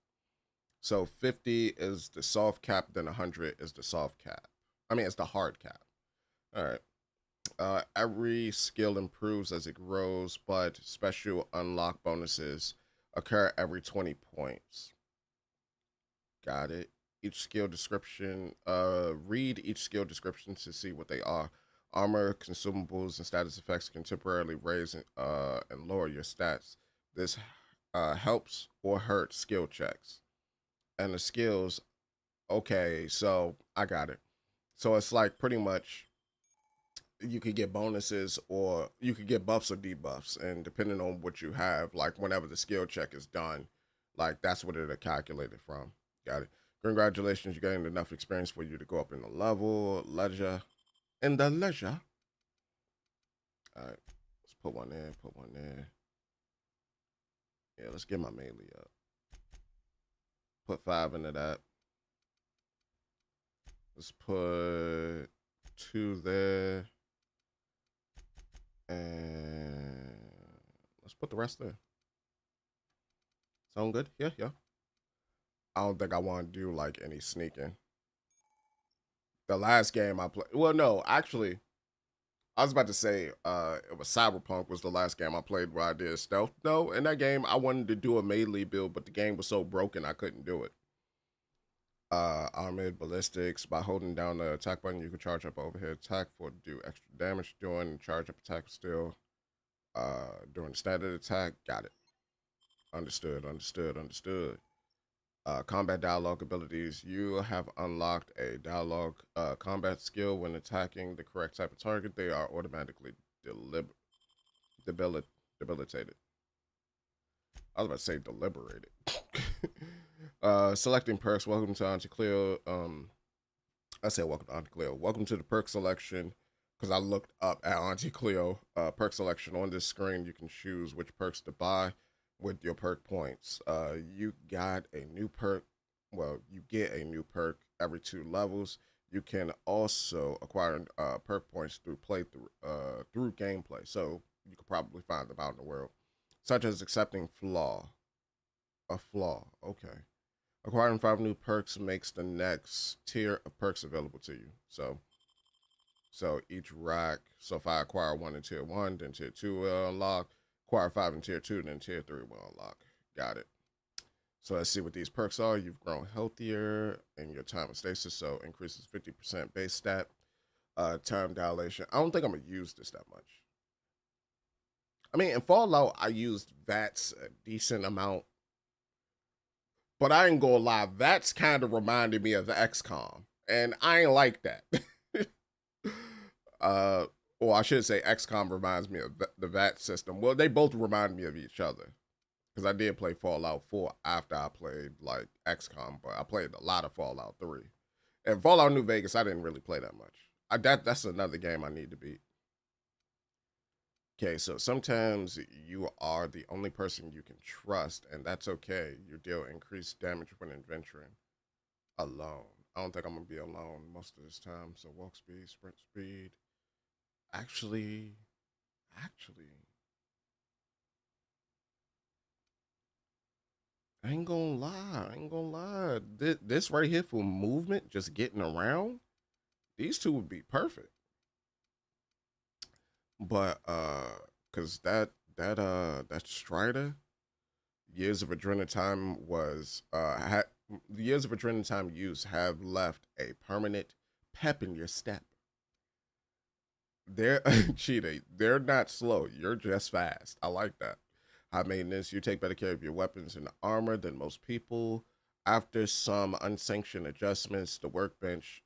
Speaker 1: So 50 is the soft cap, then 100 is the soft cap. I mean, it's the hard cap. All right. Every skill improves as it grows, but special unlock bonuses occur every 20 points. Got it. Each skill description, read each skill description to see what they are. Armor, consumables, and status effects can temporarily raise and lower your stats. This helps or hurts skill checks. And the skills, okay, so I got it. So it's like pretty much you could get bonuses or you could get buffs or debuffs, and depending on what you have, like whenever the skill check is done, like that's what it'll calculate it from. Got it. Congratulations, you're getting enough experience for you to go up in the level. Leisure. In the leisure. All right. Let's put one in, put one in. Yeah, let's get my melee up. Put 5 into that. Let's put 2 there. And let's put the rest there. Sound good? Yeah, yeah. I don't think I want to do like any sneaking. The last game I played, well, no, actually, I was about to say it was Cyberpunk was the last game I played where I did stealth. No, in that game I wanted to do a melee build, but the game was so broken I couldn't do it. Armored ballistics. By holding down the attack button, you can charge up overhead attack for to do extra damage during charge up attack still. During standard attack. Got it. Understood, understood, understood. Combat dialogue abilities. You have unlocked a dialogue combat skill when attacking the correct type of target. They are automatically debilitated. I was about to say deliberated. Selecting perks. Welcome to Auntie Cleo. I said welcome to Auntie Cleo. Welcome to the perk selection. Because I looked up at Auntie Cleo perk selection on this screen. You can choose which perks to buy with your perk points. You got a new perk well, you get a new perk every 2 levels. You can also acquire perk points through playthrough through gameplay. So you could probably find them out in the world, such as accepting a flaw. Okay, acquiring 5 new perks makes the next tier of perks available to you. So each rack. So if I acquire 1 in tier 1, then tier 2 will unlock. Acquire 5 in tier 2, then tier 3 will unlock. Got it. So let's see what these perks are. You've grown healthier in your time of stasis, so increases 50% base stat. Time dilation. I don't think I'm gonna use this that much. I mean, in Fallout, I used VATS a decent amount, but I ain't gonna lie, VATS kind of reminded me of XCOM, and I ain't like that. Or I should say, XCOM reminds me of the VATS system. Well, they both remind me of each other. Because I did play Fallout 4 after I played like XCOM, but I played a lot of Fallout 3. And Fallout New Vegas, I didn't really play that much. That's another game I need to beat. Okay, so sometimes you are the only person you can trust, and that's okay. You deal increased damage when adventuring alone. I don't think I'm gonna be alone most of this time. So walk speed, sprint speed. Actually, I ain't gonna lie. I ain't gonna lie. This right here for movement, just getting around, these two would be perfect. But cause that Strider, years of adrenaline time was the years of adrenaline time use have left a permanent pep in your step. They're cheetah. They're not slow. You're just fast. I like that. High maintenance. You take better care of your weapons and armor than most people. After some unsanctioned adjustments, the workbench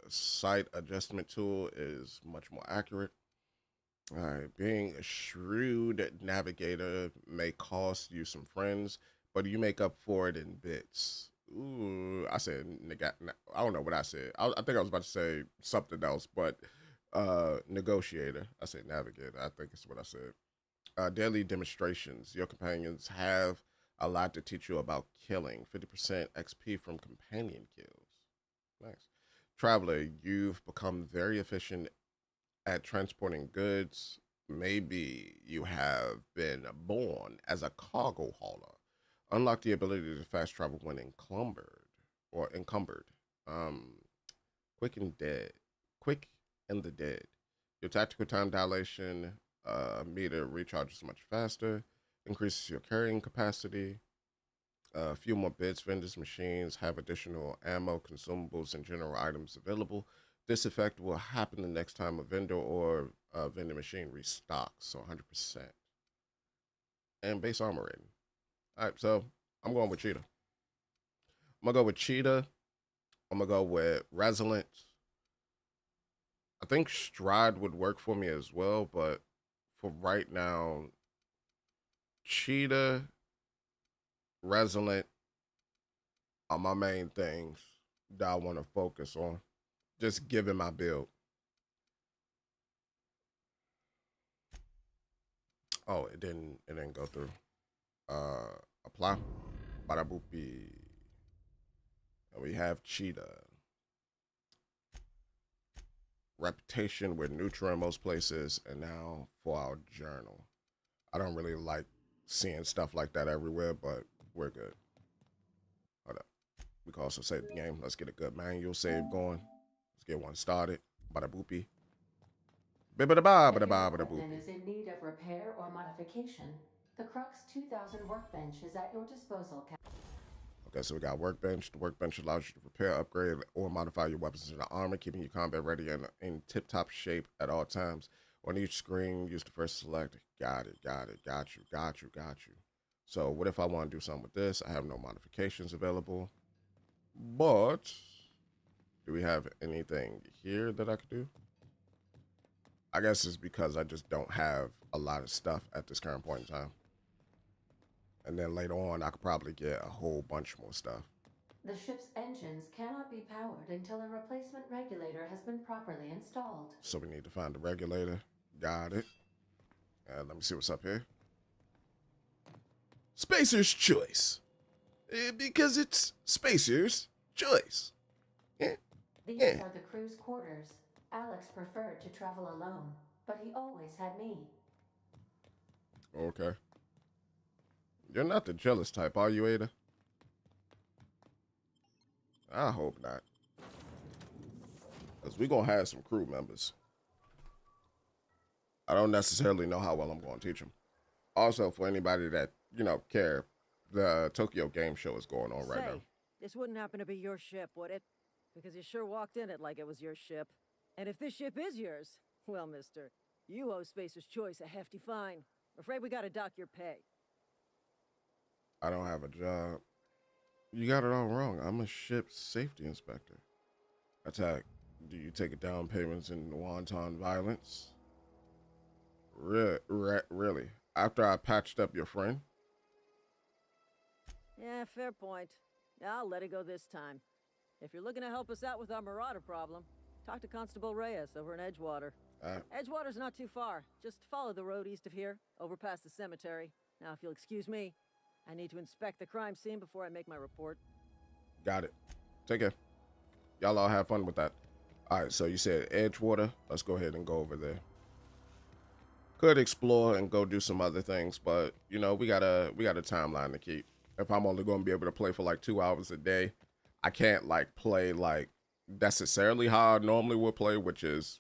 Speaker 1: sight adjustment tool is much more accurate. All right, being a shrewd navigator may cost you some friends, but you make up for it in bits. Ooh, I said, I don't know what I said. I think I was about to say something else, but negotiator. I said navigator. I think it's what I said. Daily demonstrations. Your companions have a lot to teach you about killing. 50% XP from companion kills. Nice. Traveler, you've become very efficient at transporting goods. Maybe you have been born as a cargo hauler. Unlock the ability to fast travel when encumbered. Um, quick and dead. Quick and the dead. Your tactical time dilation meter recharges much faster, increases your carrying capacity. A few more bits, vendors, machines have additional ammo, consumables, and general items available. This effect will happen the next time a vendor or a vending machine restocks, so 100%. And base armor rating. All right, so I'm going with Cheetah. I'm gonna go with Cheetah. I'm gonna go with Resilient. I think Stride would work for me as well, but for right now, Cheetah, Resilient are my main things that I want to focus on. Just given my build. Oh, it didn't go through. Apply. Bada boopy. And we have Cheetah. Reputation, we're neutral in most places, and now for our journal. I don't really like seeing stuff like that everywhere, but we're good. Hold up. We can also save the game. Let's get a good manual save going. Let's get one started. Bada boopy.
Speaker 8: If your equipment is in need of repair or modification, the Crux 2000 workbench is at your disposal.
Speaker 1: Okay, so we got workbench. The workbench allows you to repair, upgrade, or modify your weapons and armor, keeping you combat ready and in tip-top shape at all times. On each screen, use the first select. Got it. Got you. So what if I want to do something with this? I have no modifications available. But do we have anything here that I could do? I guess it's because I just don't have a lot of stuff at this current point in time. And then later on, I could probably get a whole bunch more stuff.
Speaker 8: The ship's engines cannot be powered until a replacement regulator has been properly installed.
Speaker 1: So we need to find the regulator. Got it. Let me see what's up here. Spacer's Choice. Because it's Spacer's choice. Yeah.
Speaker 8: These
Speaker 1: Yeah.
Speaker 8: are the crew's quarters. Alex preferred to travel alone, but he always had me.
Speaker 1: Okay. You're not the jealous type, are you, Ada? I hope not. Because we're going to have some crew members. I don't necessarily know how well I'm going to teach them. Also, for anybody that, care, the Tokyo Game Show is going on right now.
Speaker 6: This wouldn't happen to be your ship, would it? Because you sure walked in it like it was your ship. And if this ship is yours, well, mister, you owe Spacer's Choice a hefty fine. Afraid we gotta dock your pay.
Speaker 1: I don't have a job. You got it all wrong. I'm a ship safety inspector. Attack. Do you take down payments in wanton violence? Really? After I patched up your friend?
Speaker 6: Yeah, fair point. I'll let it go this time. If you're looking to help us out with our marauder problem, talk to Constable Reyes over in Edgewater. Edgewater's not too far. Just follow the road east of here, over past the cemetery. Now, if you'll excuse me, I need to inspect the crime scene before I make my report.
Speaker 1: Got it. Take care. Y'all all have fun with that. All right, so you said Edgewater. Let's go ahead and go over there. Could explore and go do some other things, but we got a timeline to keep. If I'm only going to be able to play for like 2 hours a day, I can't play necessarily how I normally would play, which is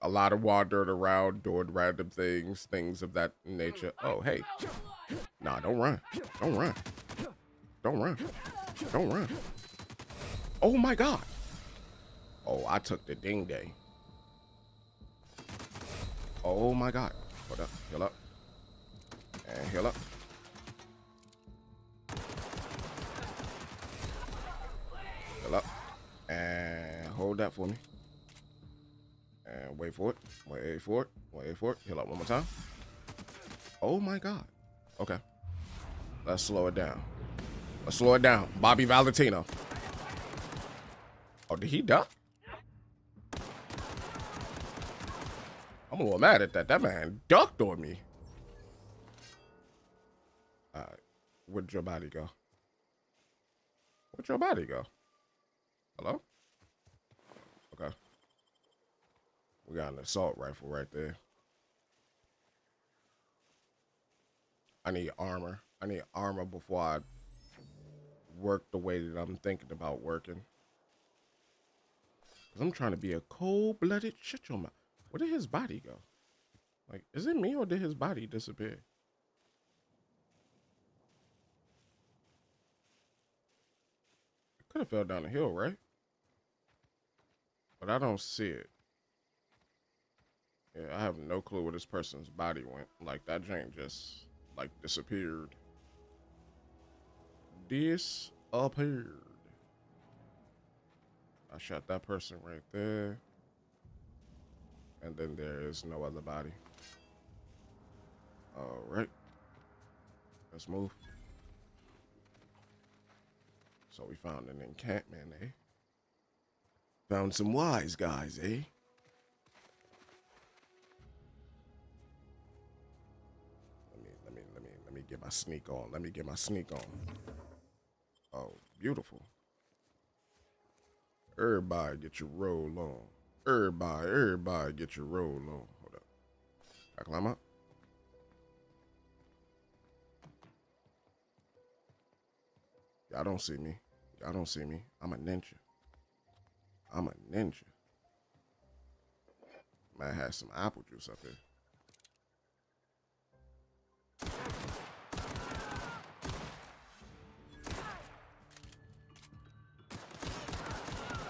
Speaker 1: a lot of wandering around, doing random things of that nature. Oh, hey. Nah, don't run. Don't run. Don't run. Don't run. Oh my God. Oh, I took the ding dang. Oh my God. Hold up. Heal up. And heal up. Heal up. And hold that for me. And wait for it. Wait for it. Wait for it. Heal up one more time. Oh my God. Okay. Let's slow it down. Let's slow it down. Bobby Valentino. Oh, did he duck? I'm a little mad at that. That man ducked on me. All right. Where'd your body go? Where'd your body go? Hello? Okay. We got an assault rifle right there. I need armor. I need armor before I work the way that I'm thinking about working. Because I'm trying to be a cold-blooded shit your mouth. Where did his body go? Is it me or did his body disappear? It could have fell down the hill, right? But I don't see it. Yeah, I have no clue where this person's body went. That jank just, disappeared. Disappeared. I shot that person right there. And then there is no other body. All right. Let's move. So we found an encampment, eh? Found some wise guys, eh? Let me get my sneak on. Let me get my sneak on. Oh, beautiful. Everybody get your roll on. Everybody get your roll on. Hold up. I climb up. Y'all don't see me. Y'all don't see me. I'm a ninja. I'm a ninja. Might have some apple juice up here.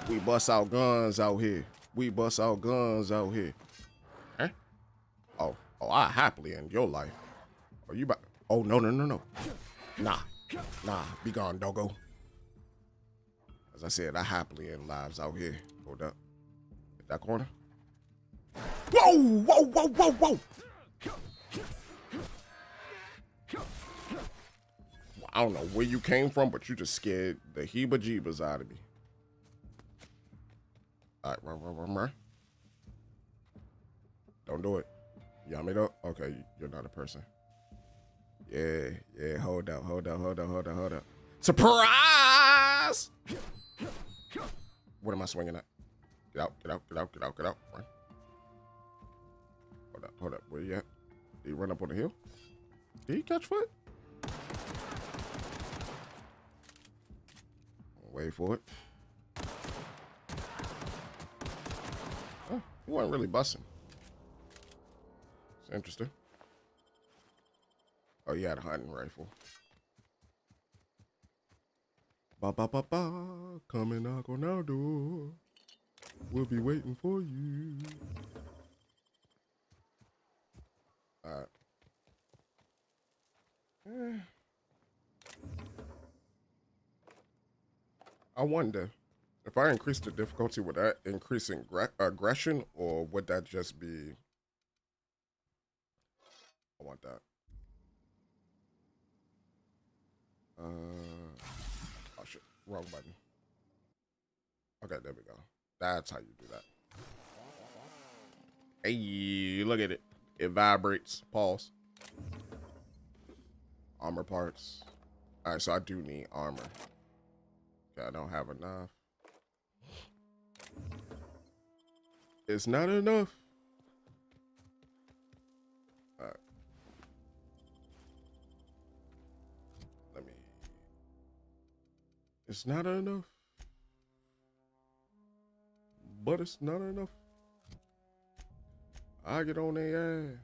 Speaker 1: We bust out guns out here. We bust out guns out here. Huh? Oh, I happily end your life. Are you about? Oh, no. Nah, be gone, doggo. As I said, I happily end lives out here. Hold up. Hit that corner. Whoa! I don't know where you came from, but you just scared the heebie-jeebies out of me. All right, run. Don't do it. You got me though? Okay, you're not a person. Yeah. Hold up. Surprise! What am I swinging at? Get out. Run. Hold up. Where you at? Did he run up on the hill? Did he catch foot? Wait for it. Oh, he wasn't really busting. It's interesting. Oh, he had a hunting rifle. Ba, come and knock on our door. We'll be waiting for you. All right. I wonder if I increase the difficulty, would that increase aggression, or would that just be? I want that. Oh shit, wrong button. Okay, there we go. That's how you do that. Hey, look at it. It vibrates. Pause. Armor parts. All right, so I do need armor. Okay, I don't have enough. It's not enough. All right. Let me. It's not enough. But it's not enough. I get on their ass.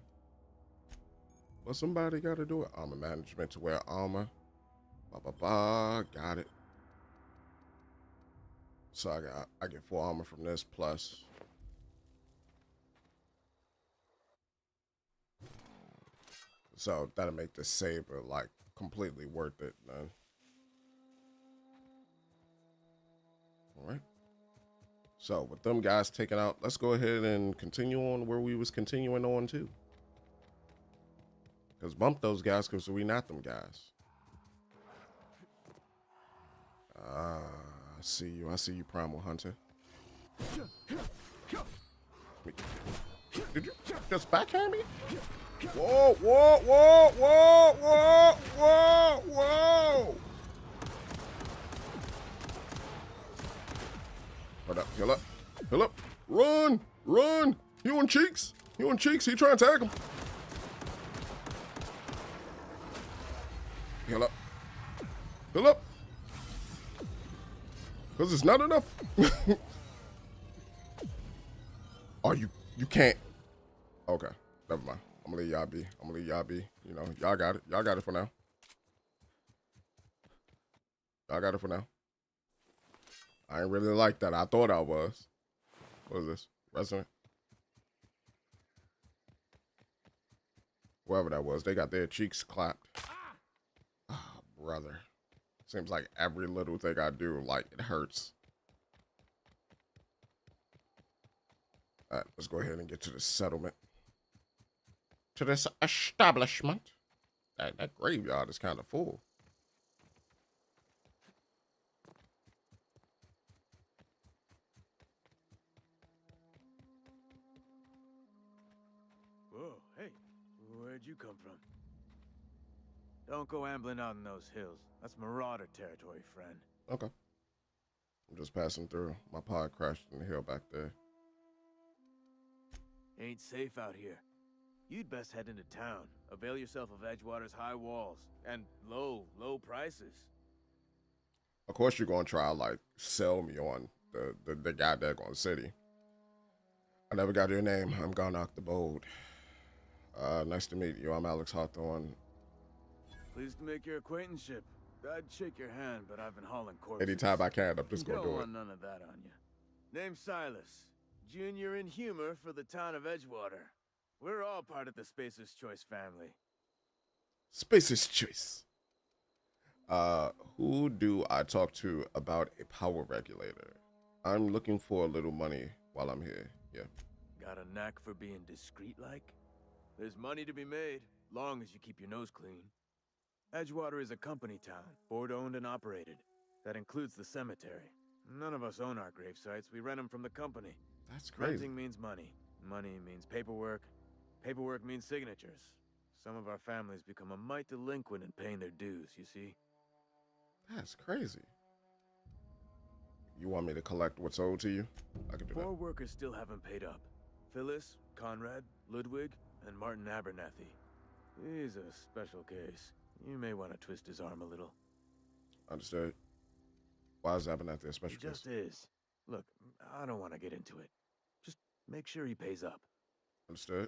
Speaker 1: But somebody got to do it. Armor management to wear armor. Got it. So I get 4 armor from this plus. So that'll make the saber like completely worth it, man. All right. So with them guys taken out, let's go ahead and continue on where we was continuing on to. Because bump those guys because we not them guys. I see you, Primal Hunter. Did you just backhand me? Whoa. Hold up, heal up. Run. You on cheeks. He trying to tag him. Heal up. Because it's not enough. Oh, you can't. Okay, never mind. I'm gonna leave y'all be. You know, y'all got it for now. I ain't really like that. I thought I was. What is this? Resident? Whoever that was, they got their cheeks clapped. Oh, brother. Seems like every little thing I do, like, it hurts. All right, let's go ahead and get to the settlement. To this establishment. That graveyard is kind of full.
Speaker 9: Whoa, hey, where'd you come from? Don't go ambling out in those hills. That's marauder territory, friend.
Speaker 1: Okay. I'm just passing through. My pod crashed in the hill back there.
Speaker 9: Ain't safe out here. You'd best head into town. Avail yourself of Edgewater's high walls and low prices.
Speaker 1: Of course you're gonna try like sell me on the goddamn city. I never got your name. I'm Garnock the Bold. Nice to meet you. I'm Alex Hawthorne.
Speaker 9: Pleased to make your acquaintanceship. I'd shake your hand, but I've been hauling corpses.
Speaker 1: Anytime I can, I'm just gonna
Speaker 9: Don't
Speaker 1: do it.
Speaker 9: want none of that on you. Name's Silas. Junior in humor for the town of Edgewater. We're all part of the Spacer's Choice family.
Speaker 1: Spacer's Choice. Who do I talk to about a power regulator? I'm looking for a little money while I'm here. Yeah.
Speaker 9: Got a knack for being discreet-like? There's money to be made, long as you keep your nose clean. Edgewater is a company town, board-owned and operated. That includes the cemetery. None of us own our grave sites. We rent them from the company.
Speaker 1: That's crazy.
Speaker 9: Renting means money. Money means paperwork. Paperwork means signatures. some of our families become a mite delinquent in paying their dues, you see?
Speaker 1: That's crazy. You want me to collect what's owed to you? I can do
Speaker 9: 4 workers still haven't paid up. Phyllis, Conrad, Ludwig, and Martin Abernathy. He's a special case. You may want to twist his arm a little.
Speaker 1: that. Understood. Why is Abernathy a
Speaker 9: He
Speaker 1: special case?
Speaker 9: just is. Look, I don't want to get into it. Just make sure he pays up.
Speaker 1: Understood.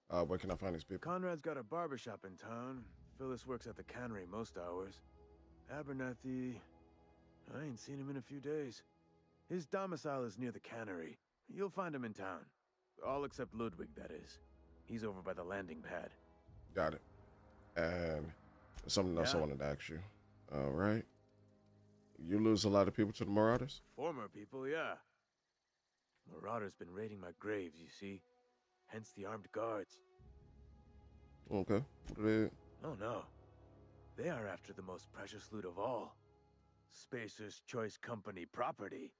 Speaker 1: Where can I find these people?
Speaker 9: Conrad's got a barbershop in town. Phyllis works at the cannery most hours. Abernathy... I ain't seen him in a few days. His domicile is near the cannery. You'll find him in town. All except Ludwig, that is. He's over by the landing pad.
Speaker 1: Got it. And something else I wanted to ask you. All right. You lose a lot of people to the Marauders?
Speaker 9: Former people, yeah. Marauders been raiding my graves, you see. Hence the armed guards.
Speaker 1: Okay. What are they?
Speaker 9: Oh no. They are after the most precious loot of all. Spacer's Choice Company property.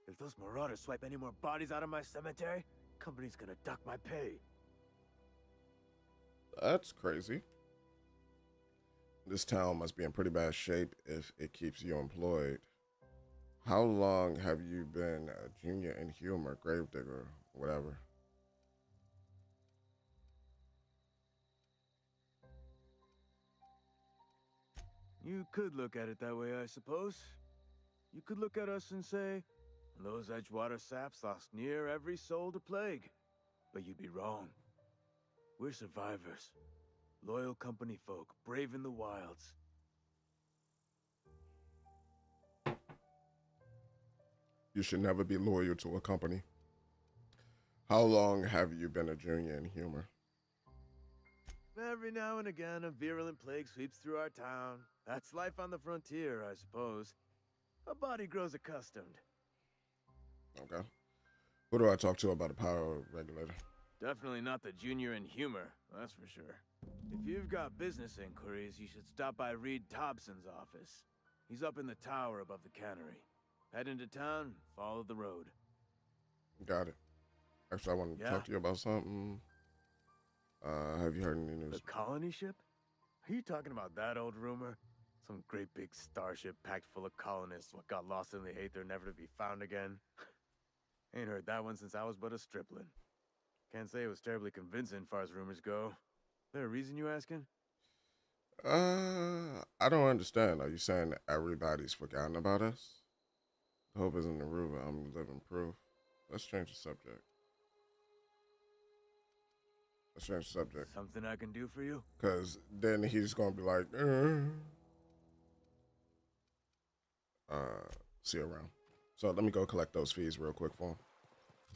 Speaker 9: If those Marauders swipe any more bodies out of my cemetery, company's gonna duck my pay.
Speaker 1: That's crazy. This town must be in pretty bad shape if it keeps you employed. How long have you been a junior inhumer, gravedigger, whatever?
Speaker 9: You could look at it that way, I suppose. You could look at us and say, those Edgewater saps lost near every soul to plague. But you'd be wrong. We're survivors. Loyal company folk, brave in the wilds.
Speaker 1: You should never be loyal to a company. How long have you been a junior inhumer?
Speaker 9: Every now and again, a virulent plague sweeps through our town. That's life on the frontier, I suppose. A body grows accustomed.
Speaker 1: Okay. Who do I talk to about a power regulator?
Speaker 9: Definitely not the junior inhumer, that's for sure. If you've got business inquiries, you should stop by Reed Thompson's office. He's up in the tower above the cannery. Head into town, follow the road.
Speaker 1: Got it. Actually, I want to talk to you about something. Have you heard any news?
Speaker 9: The colony ship? Are you talking about that old rumor? Some great big starship packed full of colonists what got lost in the aether never to be found again? Ain't heard that one since I was but a stripling. Can't say it was terribly convincing far as rumors go. There a reason you asking?
Speaker 1: I don't understand. Are you saying that everybody's forgotten about us? The hope isn't the root, I'm living proof. Let's change the subject. Let's change the subject.
Speaker 9: Something I can do for you?
Speaker 1: Because then he's going to be like, see you around. So let me go collect those fees real quick for him.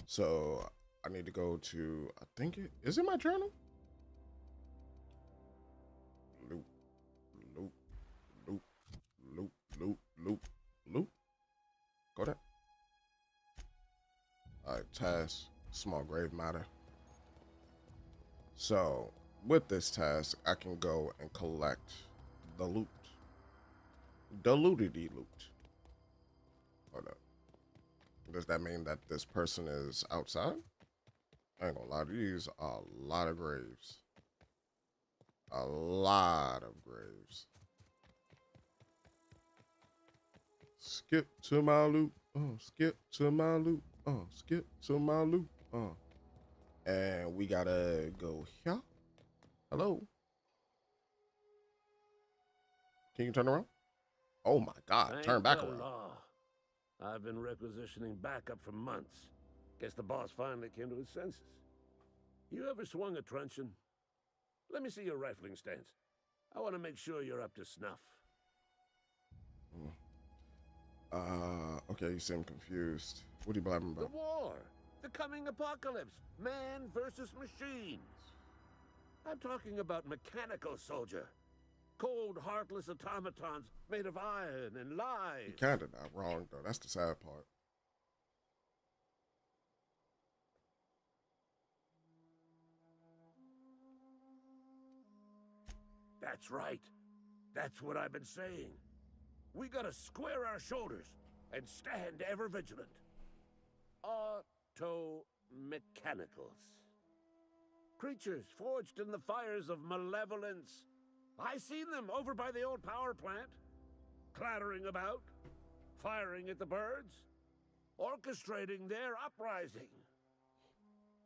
Speaker 1: So I need to go to, I think is it my journal? Loop, loop, loop, loop, loop, loop, loop. Go there. All right, task, small grave matter. So with this task, I can go and collect the loot. The lootity loot. Hold up. Does that mean that this person is outside? I ain't gonna lie, these are a lot of graves. A lot of graves. Skip to my loot. Skip to my loot. Skip to my loot. And we gotta go here. Hello. Can you turn around? Oh my God, turn back around.
Speaker 10: Law. I've been requisitioning backup for months. Guess the boss finally came to his senses. You ever swung a truncheon? Let me see your rifling stance. I want to make sure you're up to snuff.
Speaker 1: Okay, you seem confused. What are you blabbing about?
Speaker 10: The war! The coming apocalypse! Man versus machines! I'm talking about mechanical soldier. Cold, heartless automatons made of iron and lies.
Speaker 1: You're kinda not wrong, though. That's the sad part.
Speaker 10: That's right. That's what I've been saying. We gotta square our shoulders and stand ever vigilant. Auto-mechanicals. Creatures forged in the fires of malevolence. I seen them over by the old power plant, clattering about, firing at the birds, orchestrating their uprising.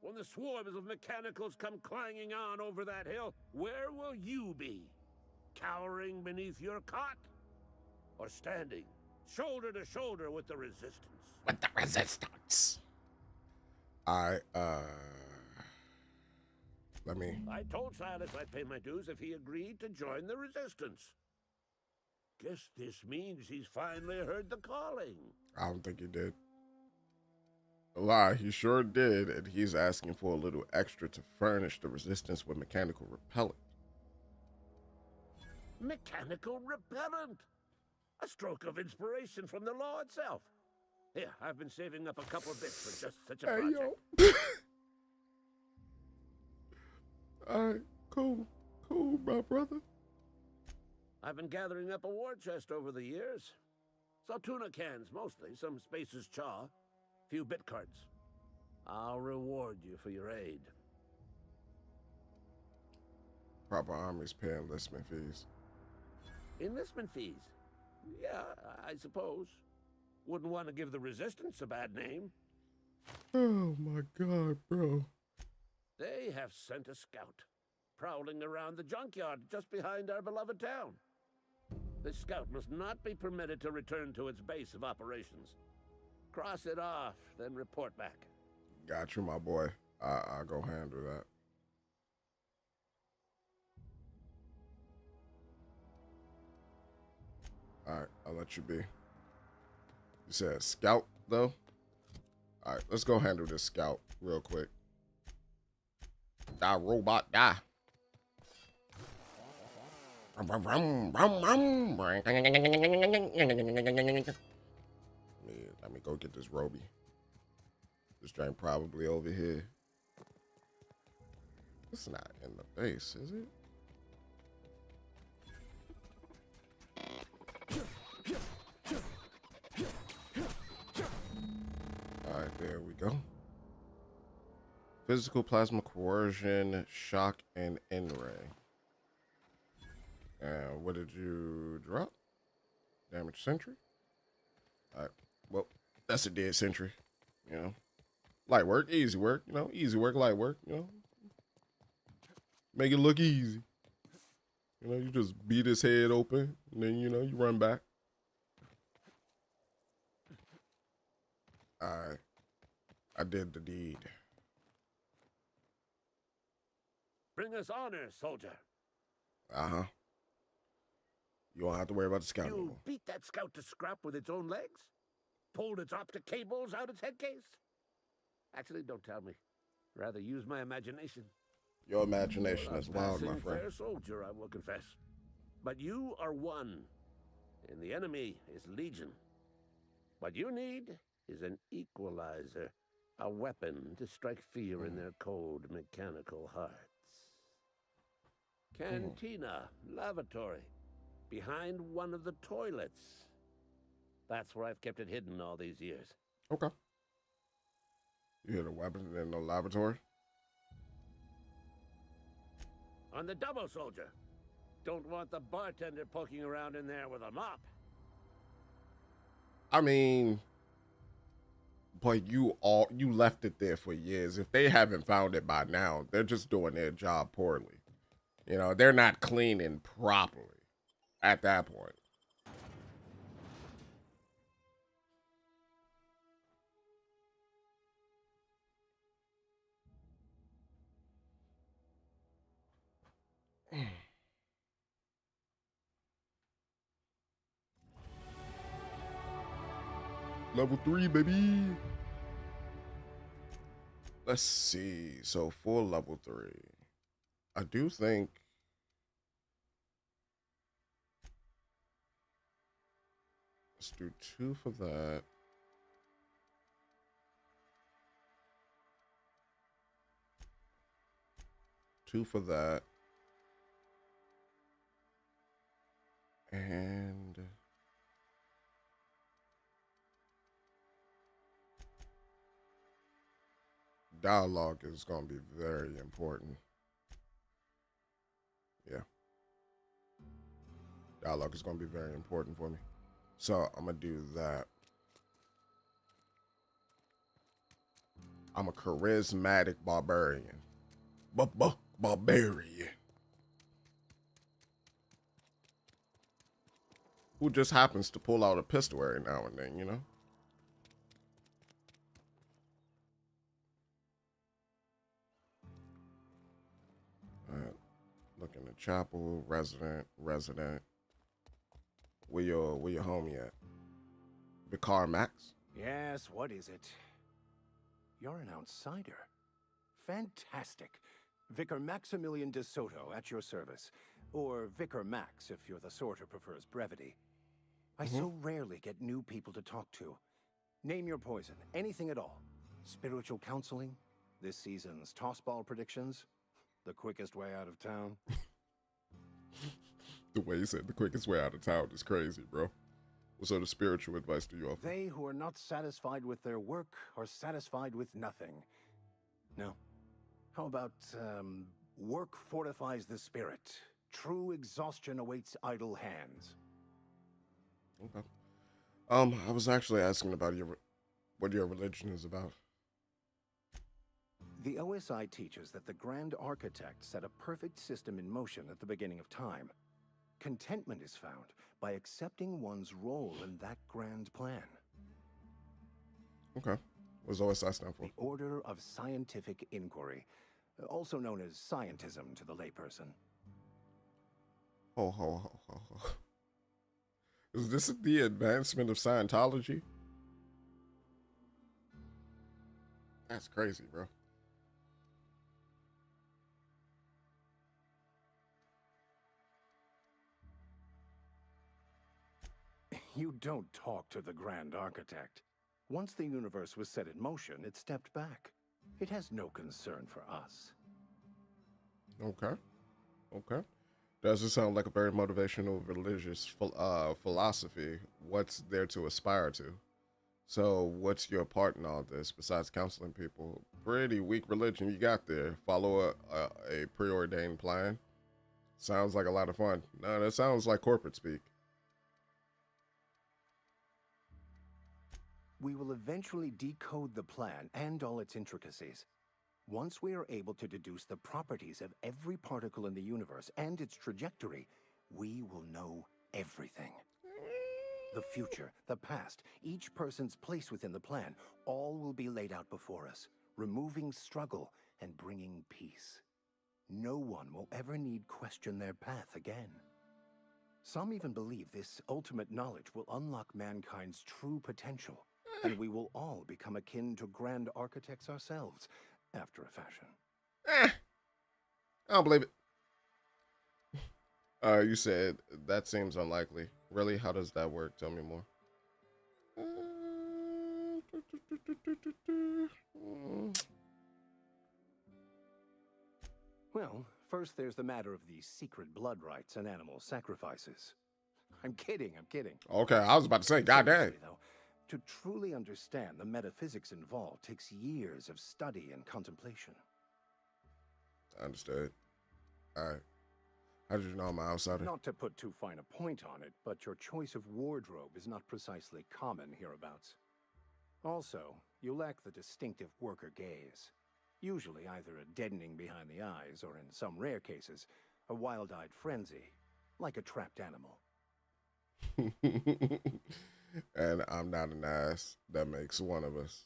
Speaker 10: When the swarms of mechanicals come clanging on over that hill, where will you be? Cowering beneath your cot? Or standing shoulder to shoulder with the resistance?
Speaker 1: With the resistance. I
Speaker 10: told Silas I'd pay my dues if he agreed to join the resistance. Guess this means he's finally heard the calling.
Speaker 1: I don't think he did. A lie, he sure did, and he's asking for a little extra to furnish the resistance with mechanical repellent.
Speaker 10: Mechanical repellent? A stroke of inspiration from the law itself. Here, I've been saving up a couple of bits for just such a project.
Speaker 1: Yo. Alright, cool, my brother.
Speaker 10: I've been gathering up a war chest over the years. So tuna cans, mostly, some Spacer's chaw, few bit cards. I'll reward you for your aid.
Speaker 1: Proper armies pay enlistment fees.
Speaker 10: Enlistment fees? Yeah, I suppose. Wouldn't want to give the resistance a bad name.
Speaker 1: Oh my god, bro.
Speaker 10: They have sent a scout, prowling around the junkyard just behind our beloved town. This scout must not be permitted to return to its base of operations. Cross it off, then report back.
Speaker 1: Got you, my boy. I'll go handle that. Alright, I'll let you be. You said scout, though? Alright, let's go handle this scout real quick. Die, robot, die. Let me go get this Roby. This drink probably over here. It's not in the base, is it? All right, there we go. Physical plasma coercion, shock, and N-ray. And what did you drop? Damage sentry? Alright, well, that's a dead sentry, you know. Light work, easy work, you know. Easy work, light work, you know. Make it look easy. You know, you just beat his head open, and then, you know, you run back. Alright. I did the deed.
Speaker 10: Bring us honor, soldier.
Speaker 1: Uh-huh. You won't have to worry about the scout anymore.
Speaker 10: You beat that scout to scrap with its own legs? Pulled its optic cables out its head case? Actually, don't tell me. Rather use my imagination.
Speaker 1: Your imagination is wild, my friend.
Speaker 10: Fair soldier, I will confess. But you are one, and the enemy is legion. What you need is an equalizer, a weapon to strike fear in their cold mechanical hearts. Cantina, lavatory, behind one of the toilets. That's where I've kept it hidden all these years.
Speaker 1: Okay. You hid a weapon in the laboratory?
Speaker 10: On the double, soldier. Don't want the bartender poking around in there with a mop.
Speaker 1: I mean, but you left it there for years. If they haven't found it by now, they're just doing their job poorly. You know, they're not cleaning properly at that point. Level 3, baby. Let's see. So for level 3, I do think let's do 2 for that. Two for that. And dialogue is going to be very important. Yeah. Dialogue is going to be very important for me. So I'm going to do that. I'm a charismatic barbarian. Barbarian. Who just happens to pull out a pistol every now and then, you know? Alright. Look in the chapel, resident. Where your homie at? Vicar Max?
Speaker 11: Yes, what is it? You're an outsider. Fantastic. Vicar Maximilian de Soto at your service. Or Vicar Max if you're the sort who prefers brevity. I so rarely get new people to talk to. Name your poison, anything at all. Spiritual counseling? This season's tossball predictions? The quickest way out of town?
Speaker 1: The way you said the quickest way out of town is crazy, bro. What sort of spiritual advice do you offer?
Speaker 11: They who are not satisfied with their work are satisfied with nothing. No. How about, work fortifies the spirit. True exhaustion awaits idle hands.
Speaker 1: Okay. I was actually asking about what your religion is about.
Speaker 11: The OSI teaches that the Grand Architect set a perfect system in motion at the beginning of time. Contentment is found by accepting one's role in that grand plan.
Speaker 1: Okay. What does OSI stand for?
Speaker 11: The Order of Scientific Inquiry, also known as scientism to the layperson.
Speaker 1: Ho. Is this the advancement of Scientology? That's crazy, bro.
Speaker 11: You don't talk to the Grand Architect. Once the universe was set in motion, it stepped back. It has no concern for us.
Speaker 1: Okay. Doesn't sound like a very motivational religious philosophy. What's there to aspire to? So what's your part in all this besides counseling people? Pretty weak religion you got there. Follow a preordained plan. Sounds like a lot of fun. No, that sounds like corporate speak.
Speaker 11: We will eventually decode the plan and all its intricacies. Once we are able to deduce the properties of every particle in the universe and its trajectory, we will know everything. The future, the past, each person's place within the plan, all will be laid out before us, removing struggle and bringing peace. No one will ever need question their path again. Some even believe this ultimate knowledge will unlock mankind's true potential, and we will all become akin to grand architects ourselves, after a fashion.
Speaker 1: I don't believe it. You said that seems unlikely. Really? How does that work? Tell me more.
Speaker 11: Well, first there's the matter of the secret blood rites and animal sacrifices. I'm kidding.
Speaker 1: Okay, I was about to say, goddamn.
Speaker 11: Seriously, though, to truly understand the metaphysics involved takes years of study and contemplation.
Speaker 1: Understood. All right. How did you know I'm an outsider?
Speaker 11: Not to put too fine a point on it, but your choice of wardrobe is not precisely common hereabouts. Also, you lack the distinctive worker gaze. Usually either a deadening behind the eyes, or in some rare cases, a wild-eyed frenzy, like a trapped animal.
Speaker 1: And I'm not an ass. That makes one of us.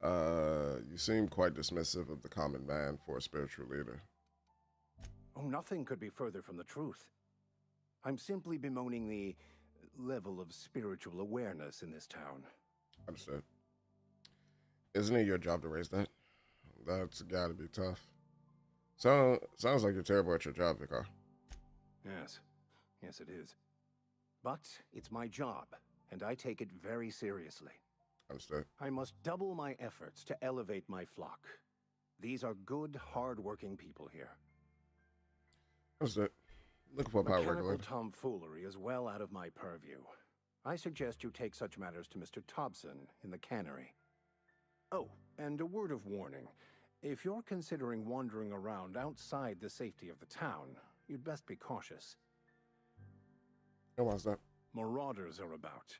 Speaker 1: You seem quite dismissive of the common man for a spiritual leader.
Speaker 11: Oh, nothing could be further from the truth. I'm simply bemoaning the level of spiritual awareness in this town.
Speaker 1: Understood. Isn't it your job to raise that? That's gotta be tough. Sounds like you're terrible at your job, Vicar.
Speaker 11: Yes, it is. But it's my job, and I take it very seriously.
Speaker 1: Understood.
Speaker 11: I must double my efforts to elevate my flock. These are good, hard-working people here.
Speaker 1: Understood. Looking for a power
Speaker 11: Mechanical
Speaker 1: regulator.
Speaker 11: tomfoolery is well out of my purview. I suggest you take such matters to Mr. Thompson in the cannery. Oh, and a word of warning. If you're considering wandering around outside the safety of the town, you'd best be cautious.
Speaker 1: And what's that?
Speaker 11: Marauders are about.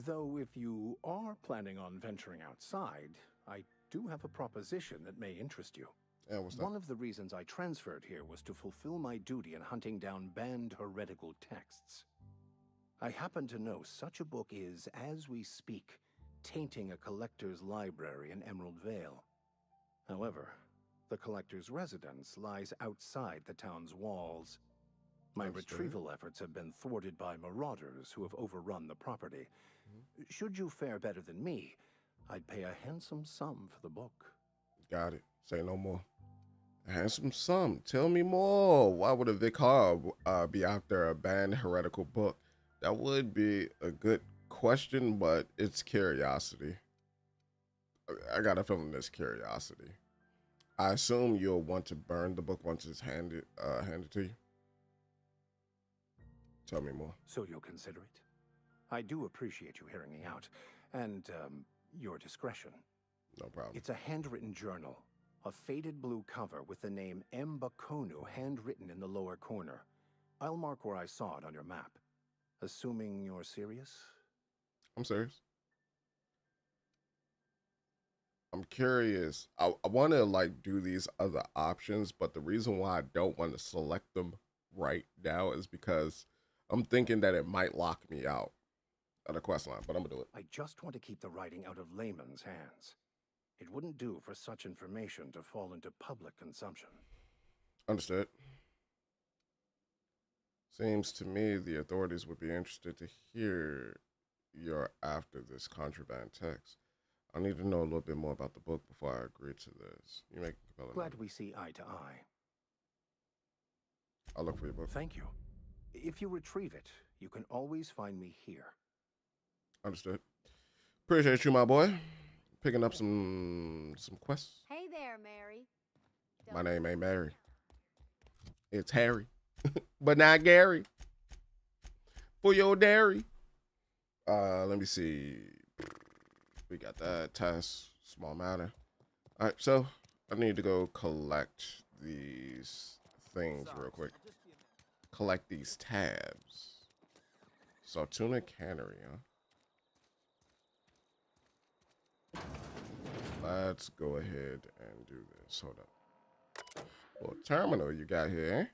Speaker 11: Though if you are planning on venturing outside, I do have a proposition that may interest you.
Speaker 1: Yeah, what's that?
Speaker 11: One of the reasons I transferred here was to fulfill my duty in hunting down banned heretical texts. I happen to know such a book is, as we speak, tainting a collector's library in Emerald Vale. However, the collector's residence lies outside the town's walls. My retrieval efforts have been thwarted by marauders who have overrun the property. Should you fare better than me, I'd pay a handsome sum for the book.
Speaker 1: Got it. Say no more. A handsome sum. Tell me more. Why would a vicar be after a banned heretical book? That would be a good question, but it's curiosity. I got a feeling it's curiosity. I assume you'll want to burn the book once it's handed to you. Tell me more.
Speaker 11: So you'll consider it? I do appreciate you hearing me out, and your discretion.
Speaker 1: No problem.
Speaker 11: It's a handwritten journal, a faded blue cover with the name M. Bakonu handwritten in the lower corner. I'll mark where I saw it on your map. Assuming you're serious?
Speaker 1: I'm serious. I'm curious. I want to like do these other options, but the reason why I don't want to select them right now is because I'm thinking that it might lock me out of the quest line, but I'm gonna do it.
Speaker 11: I just want to keep the writing out of layman's hands. It wouldn't do for such information to fall into public consumption.
Speaker 1: Understood. Seems to me the authorities would be interested to hear you're after this contraband text. I need to know a little bit more about the book before I agree to this. You make a compelling.
Speaker 11: Glad we see eye to eye.
Speaker 1: I'll look for your book.
Speaker 11: Thank you. If you retrieve it, you can always find me here.
Speaker 1: Understood. Appreciate you, my boy. Picking up some quests.
Speaker 12: Hey there, Mary.
Speaker 1: My name ain't Mary. It's Harry. But not Gary. For your dairy. Let me see. We got that test. Small matter. All right, so I need to go collect these things real quick. Collect these tabs. So tuna cannery, huh? Let's go ahead and do this. Hold up. Well, terminal you got here, eh?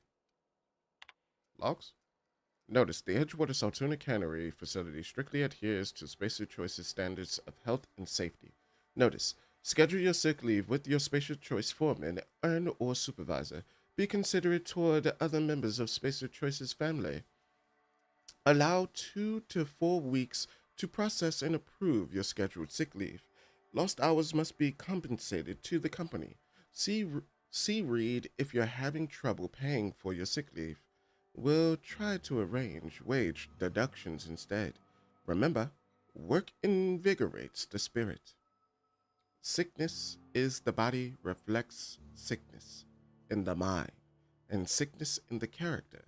Speaker 1: Logs? Notice the Edgewater Saltuna Cannery facility strictly adheres to Spacer Choice's standards of health and safety. Notice, schedule your sick leave with your Spacer Choice foreman or supervisor. Be considerate toward other members of Spacer Choice's family. Allow 2 to 4 weeks to process and approve your scheduled sick leave. Lost hours must be compensated to the company. See read if you're having trouble paying for your sick leave. We'll try to arrange wage deductions instead. Remember, work invigorates the spirit. Sickness is the body reflects sickness in the mind and sickness in the character.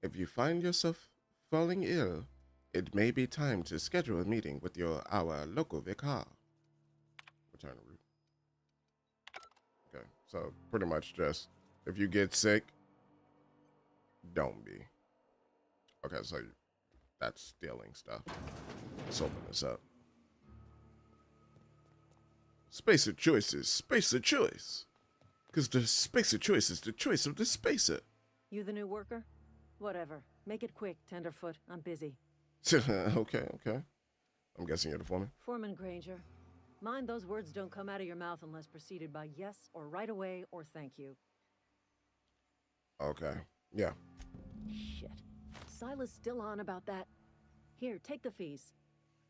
Speaker 1: If you find yourself falling ill, it may be time to schedule a meeting with our local vicar. Return to route. Okay, so pretty much just if you get sick, don't be. Okay, so that's stealing stuff. Let's open this up. Spacer choices, spacer choice. Because the spacer choice is the choice of the spacer.
Speaker 6: You the new worker? Whatever. Make it quick, Tenderfoot. I'm busy.
Speaker 1: Okay. I'm guessing you're the foreman.
Speaker 6: Foreman Granger. Mind those words don't come out of your mouth unless preceded by yes or right away or thank you.
Speaker 1: Okay. Yeah.
Speaker 6: Shit. Silas still on about that. Here, take the fees.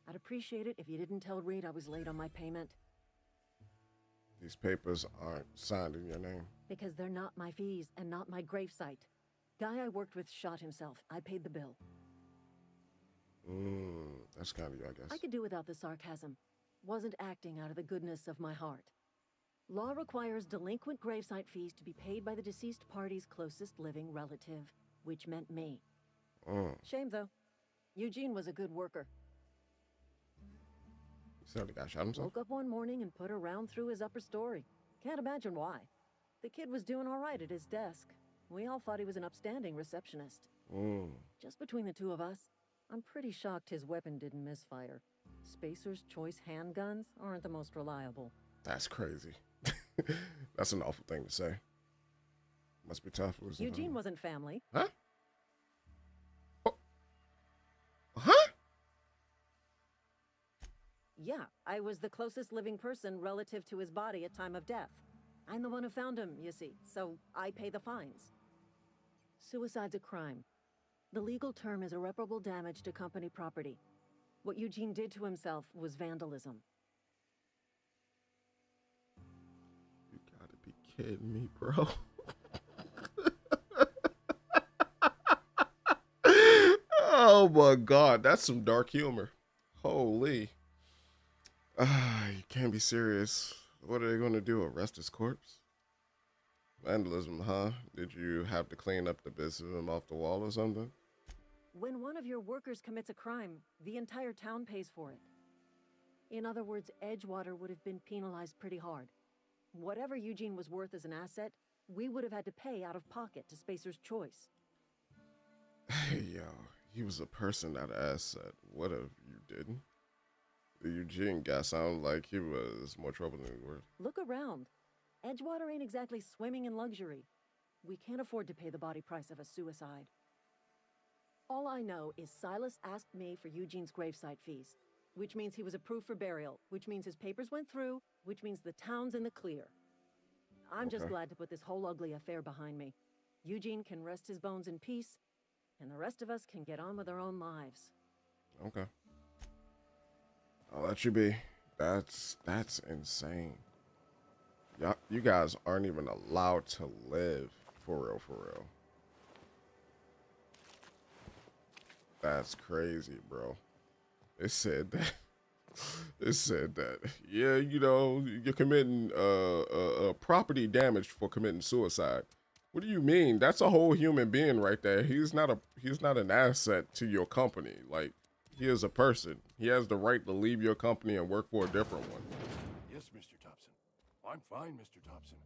Speaker 6: I'd appreciate it if you didn't tell Reed I was late on my payment.
Speaker 1: These papers aren't signed in your name.
Speaker 6: Because they're not my fees and not my gravesite. Guy I worked with shot himself. I paid the bill.
Speaker 1: That's kind of you, I guess.
Speaker 6: I could do without the sarcasm. Wasn't acting out of the goodness of my heart. Law requires delinquent gravesite fees to be paid by the deceased party's closest living relative, which meant me. Shame, though. Eugene was a good worker.
Speaker 1: So the guy shot himself?
Speaker 6: Woke up one morning and put a round through his upper story. Can't imagine why. The kid was doing all right at his desk. We all thought he was an upstanding receptionist. Just between the two of us, I'm pretty shocked his weapon didn't misfire. Spacer's choice handguns aren't the most reliable.
Speaker 1: That's crazy. That's an awful thing to say. Must be tough.
Speaker 6: Eugene wasn't family.
Speaker 1: Huh? Oh. Huh?
Speaker 6: Yeah, I was the closest living person relative to his body at time of death. I'm the one who found him, you see, so I pay the fines. Suicide's a crime. The legal term is irreparable damage to company property. What Eugene did to himself was vandalism.
Speaker 1: You gotta be kidding me, bro. Oh my God, that's some dark humor. Holy. You can't be serious. What are they gonna do, arrest his corpse? Vandalism, huh? Did you have to clean up the bits of him off the wall or something?
Speaker 6: When one of your workers commits a crime, the entire town pays for it. In other words, Edgewater would have been penalized pretty hard. Whatever Eugene was worth as an asset, we would have had to pay out of pocket to Spacer's choice.
Speaker 1: Hey, yo, he was a person, not an asset. What if you didn't? The Eugene guy sounded like he was more trouble than he was worth.
Speaker 6: Look around. Edgewater ain't exactly swimming in luxury. We can't afford to pay the body price of a suicide. All I know is Silas asked me for Eugene's gravesite fees, which means he was approved for burial, which means his papers went through, which means the town's in the clear. I'm just glad to put this whole ugly affair behind me. Eugene can rest his bones in peace, and the rest of us can get on with our own lives.
Speaker 1: Okay. I'll let you be. That's insane. You guys aren't even allowed to live, for real, for real. That's crazy, bro. It said that. Yeah, you know, you're committing property damage for committing suicide. What do you mean? That's a whole human being right there. He's not an asset to your company. Like, he is a person. He has the right to leave your company and work for a different one.
Speaker 12: Yes, Mr. Thompson. I'm fine, Mr. Thompson.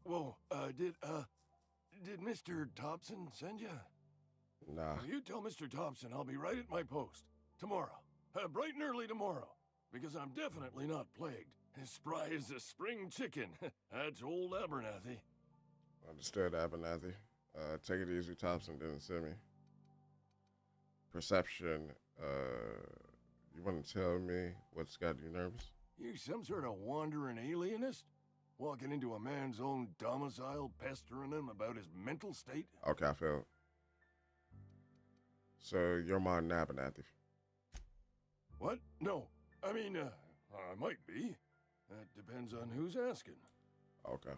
Speaker 12: Whoa, did Mr. Thompson send you?
Speaker 1: Nah.
Speaker 12: You tell Mr. Thompson I'll be right at my post. Tomorrow. Bright and early tomorrow. Because I'm definitely not plagued. As spry as a spring chicken. That's old Abernathy.
Speaker 1: Understood, Abernathy. Take it easy, Thompson didn't send me. Perception, you want to tell me what's got you nervous?
Speaker 12: You some sort of wandering alienist? Walking into a man's own domicile, pestering him about his mental state?
Speaker 1: Okay, I feel it. So, you're my Abernathy.
Speaker 12: What? No. I mean, I might be. That depends on who's asking.
Speaker 1: Okay.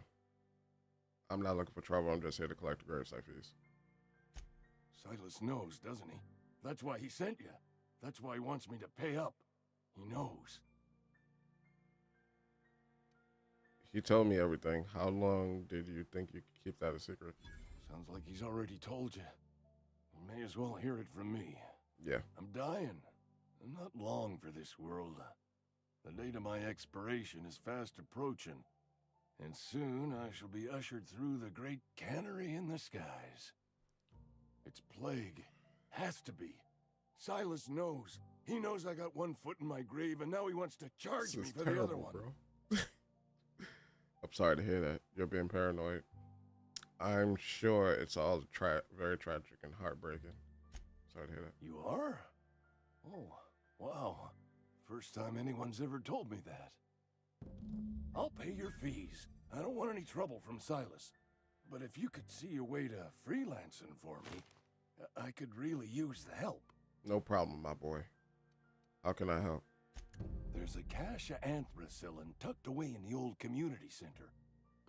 Speaker 1: I'm not looking for trouble, I'm just here to collect the gravesite fees.
Speaker 12: Silas knows, doesn't he? That's why he sent you. That's why he wants me to pay up. He knows.
Speaker 1: He told me everything. How long did you think you could keep that a secret?
Speaker 12: Sounds like he's already told you. You may as well hear it from me.
Speaker 1: Yeah.
Speaker 12: I'm dying. I'm not long for this world. The date of my expiration is fast approaching. And soon I shall be ushered through the great cannery in the skies. It's plague. Has to be. Silas knows. He knows I got one foot in my grave, and now he wants to charge me for the other one.
Speaker 1: Bro. I'm sorry to hear that. You're being paranoid. I'm sure it's all very tragic and heartbreaking. Sorry to hear that.
Speaker 12: You are? Oh, wow. First time anyone's ever told me that. I'll pay your fees. I don't want any trouble from Silas. But if you could see a way to freelancing for me, I could really use the help.
Speaker 1: No problem, my boy. How can I help?
Speaker 12: There's a cache of anthracillin tucked away in the old community center.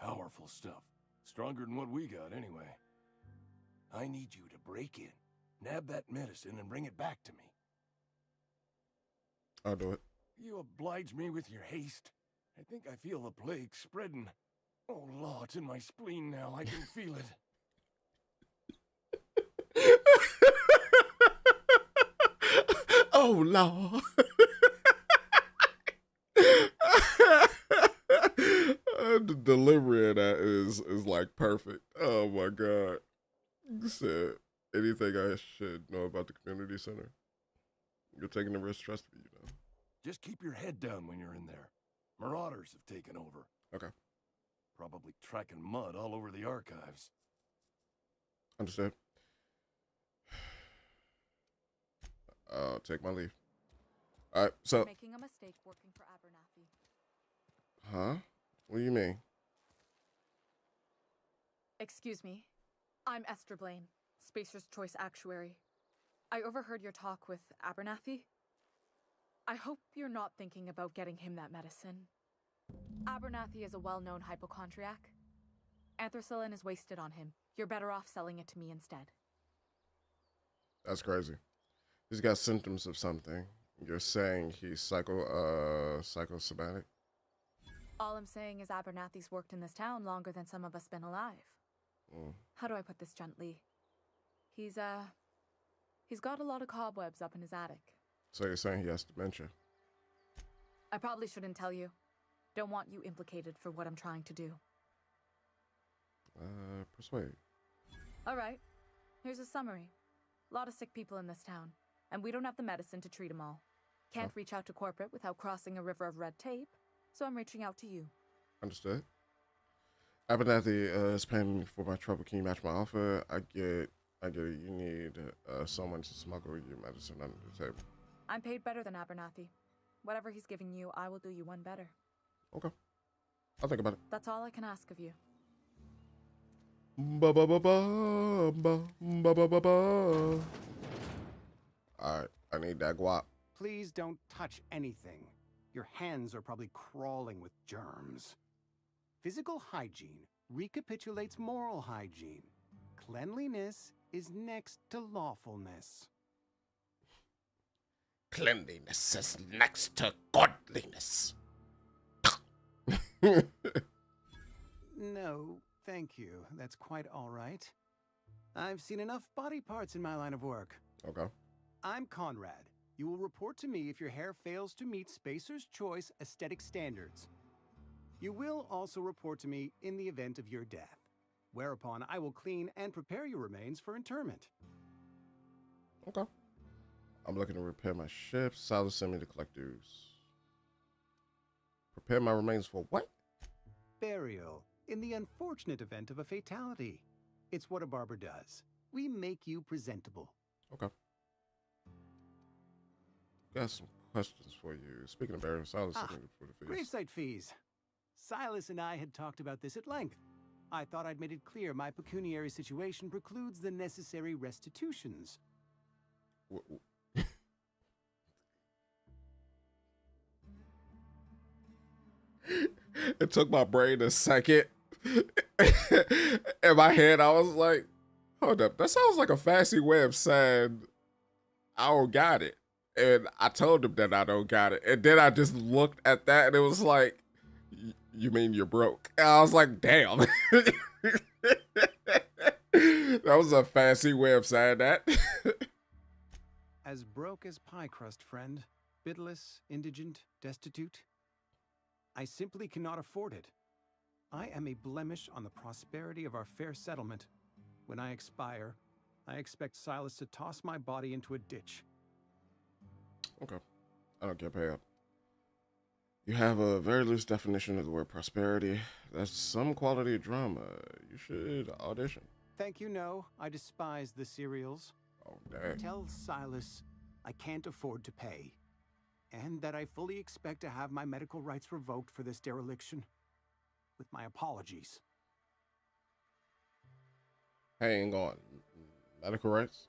Speaker 12: Powerful stuff. Stronger than what we got, anyway. I need you to break in, nab that medicine, and bring it back to me.
Speaker 1: I'll do it.
Speaker 12: You oblige me with your haste. I think I feel the plague spreading. Oh, Law, it's in my spleen now. I can feel it.
Speaker 1: Oh, Lord. The delivery of that is like perfect. Oh my god. You said anything I should know about the community center. You're taking the risk, trust me, you know.
Speaker 12: Just keep your head down when you're in there. Marauders have taken over.
Speaker 1: Okay.
Speaker 12: Probably tracking mud all over the archives.
Speaker 1: Understood. I'll take my leave. All right, so.
Speaker 13: You're making a mistake working for Abernathy.
Speaker 1: Huh? What do you mean?
Speaker 13: Excuse me. I'm Esther Blaine, Spacer's Choice Actuary. I overheard your talk with Abernathy. I hope you're not thinking about getting him that medicine. Abernathy is a well-known hypochondriac. Anthracillin is wasted on him. You're better off selling it to me instead.
Speaker 1: That's crazy. He's got symptoms of something. You're saying he's psychosomatic?
Speaker 13: All I'm saying is Abernathy's worked in this town longer than some of us been alive. How do I put this gently? He's got a lot of cobwebs up in his attic.
Speaker 1: So you're saying he has dementia?
Speaker 13: I probably shouldn't tell you. Don't want you implicated for what I'm trying to do.
Speaker 1: Persuade.
Speaker 13: All right. Here's a summary. A lot of sick people in this town, and we don't have the medicine to treat them all. Can't reach out to corporate without crossing a river of red tape, so I'm reaching out to you.
Speaker 1: Understood. Abernathy is paying me for my trouble. Can you match my offer? I get it. You need someone to smuggle your medicine under the table.
Speaker 13: I'm paid better than Abernathy. Whatever he's giving you, I will do you one better.
Speaker 1: Okay. I'll think about it.
Speaker 13: That's all I can ask of you.
Speaker 1: Ba ba ba ba ba ba ba ba ba. All right, I need that guap.
Speaker 7: Please don't touch anything. Your hands are probably crawling with germs. Physical hygiene recapitulates moral hygiene. Cleanliness is next to lawfulness.
Speaker 1: Cleanliness is next to godliness.
Speaker 7: No, thank you. That's quite all right. I've seen enough body parts in my line of work.
Speaker 1: Okay.
Speaker 7: I'm Conrad. You will report to me if your hair fails to meet Spacer's Choice aesthetic standards. You will also report to me in the event of your death, whereupon I will clean and prepare your remains for interment.
Speaker 1: Okay. I'm looking to repair my ship. Silas sent me to collect dues. Prepare my remains for what?
Speaker 7: Burial, in the unfortunate event of a fatality. It's what a barber does. We make you presentable.
Speaker 1: Okay. Got some questions for you. Speaking of burial, Silas sent me for the fees.
Speaker 7: Gravesite fees. Silas and I had talked about this at length. I thought I'd made it clear my pecuniary situation precludes the necessary restitutions.
Speaker 1: It took my brain a second. In my head, I was like, hold up, that sounds like a fancy way of saying I don't got it. And I told him that I don't got it. And then I just looked at that and it was like, you mean you're broke? And I was like, damn. That was a fancy way of saying that.
Speaker 7: As broke as pie crust, friend. Bidless, indigent, destitute. I simply cannot afford it. I am a blemish on the prosperity of our fair settlement. When I expire, I expect Silas to toss my body into a ditch.
Speaker 1: Okay. I don't get paid up. You have a very loose definition of the word prosperity. That's some quality drama. You should audition.
Speaker 7: Thank you, no. I despise the serials.
Speaker 1: Oh, dang.
Speaker 7: Tell Silas I can't afford to pay. And that I fully expect to have my medical rights revoked for this dereliction. With my apologies.
Speaker 1: Hang on. Medical rights?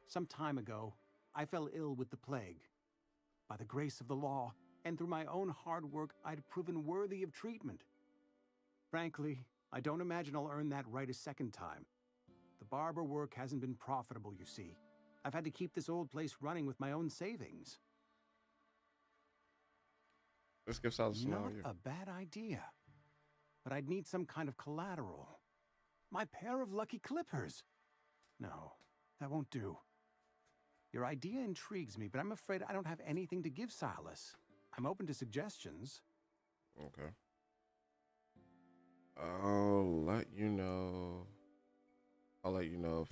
Speaker 7: Some time ago, I fell ill with the plague. By the grace of the law, and through my own hard work, I'd proven worthy of treatment. Frankly, I don't imagine I'll earn that right a second time. The barber work hasn't been profitable, you see. I've had to keep this old place running with my own savings.
Speaker 1: Let's give Silas some
Speaker 7: Not
Speaker 1: idea.
Speaker 7: a bad idea. But I'd need some kind of collateral. My pair of lucky clippers. No, that won't do. Your idea intrigues me, but I'm afraid I don't have anything to give Silas. I'm open to suggestions.
Speaker 1: Okay. I'll let you know. I'll let you know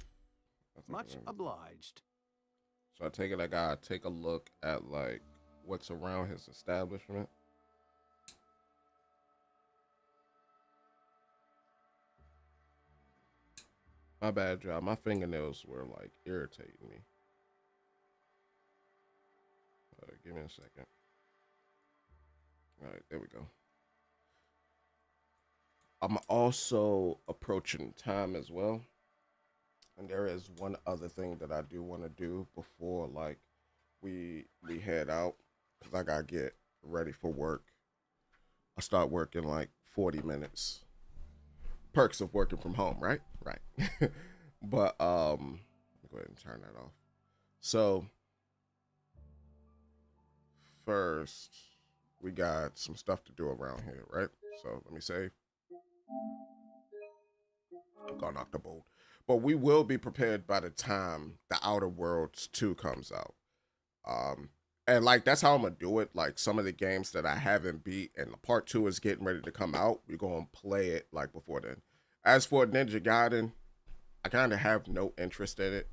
Speaker 1: if
Speaker 7: Much obliged.
Speaker 1: So I take it I gotta take a look at like what's around his establishment. My bad, job. My fingernails were like irritating me. Give me a second. All right, there we go. I'm also approaching time as well. And there is one other thing that I do want to do before like we head out because I gotta get ready for work. I start working like 40 minutes. Perks of working from home, right? Right. But let me go ahead and turn that off. So first we got some stuff to do around here, right? So let me save. I'm gonna knock the bolt. But we will be prepared by the time the Outer Worlds 2 comes out. Um, and like that's how I'm gonna do it. Like some of the games that I haven't beat and the part 2 is getting ready to come out, we're gonna play it like before then. As for Ninja Gaiden, I kind of have no interest in it.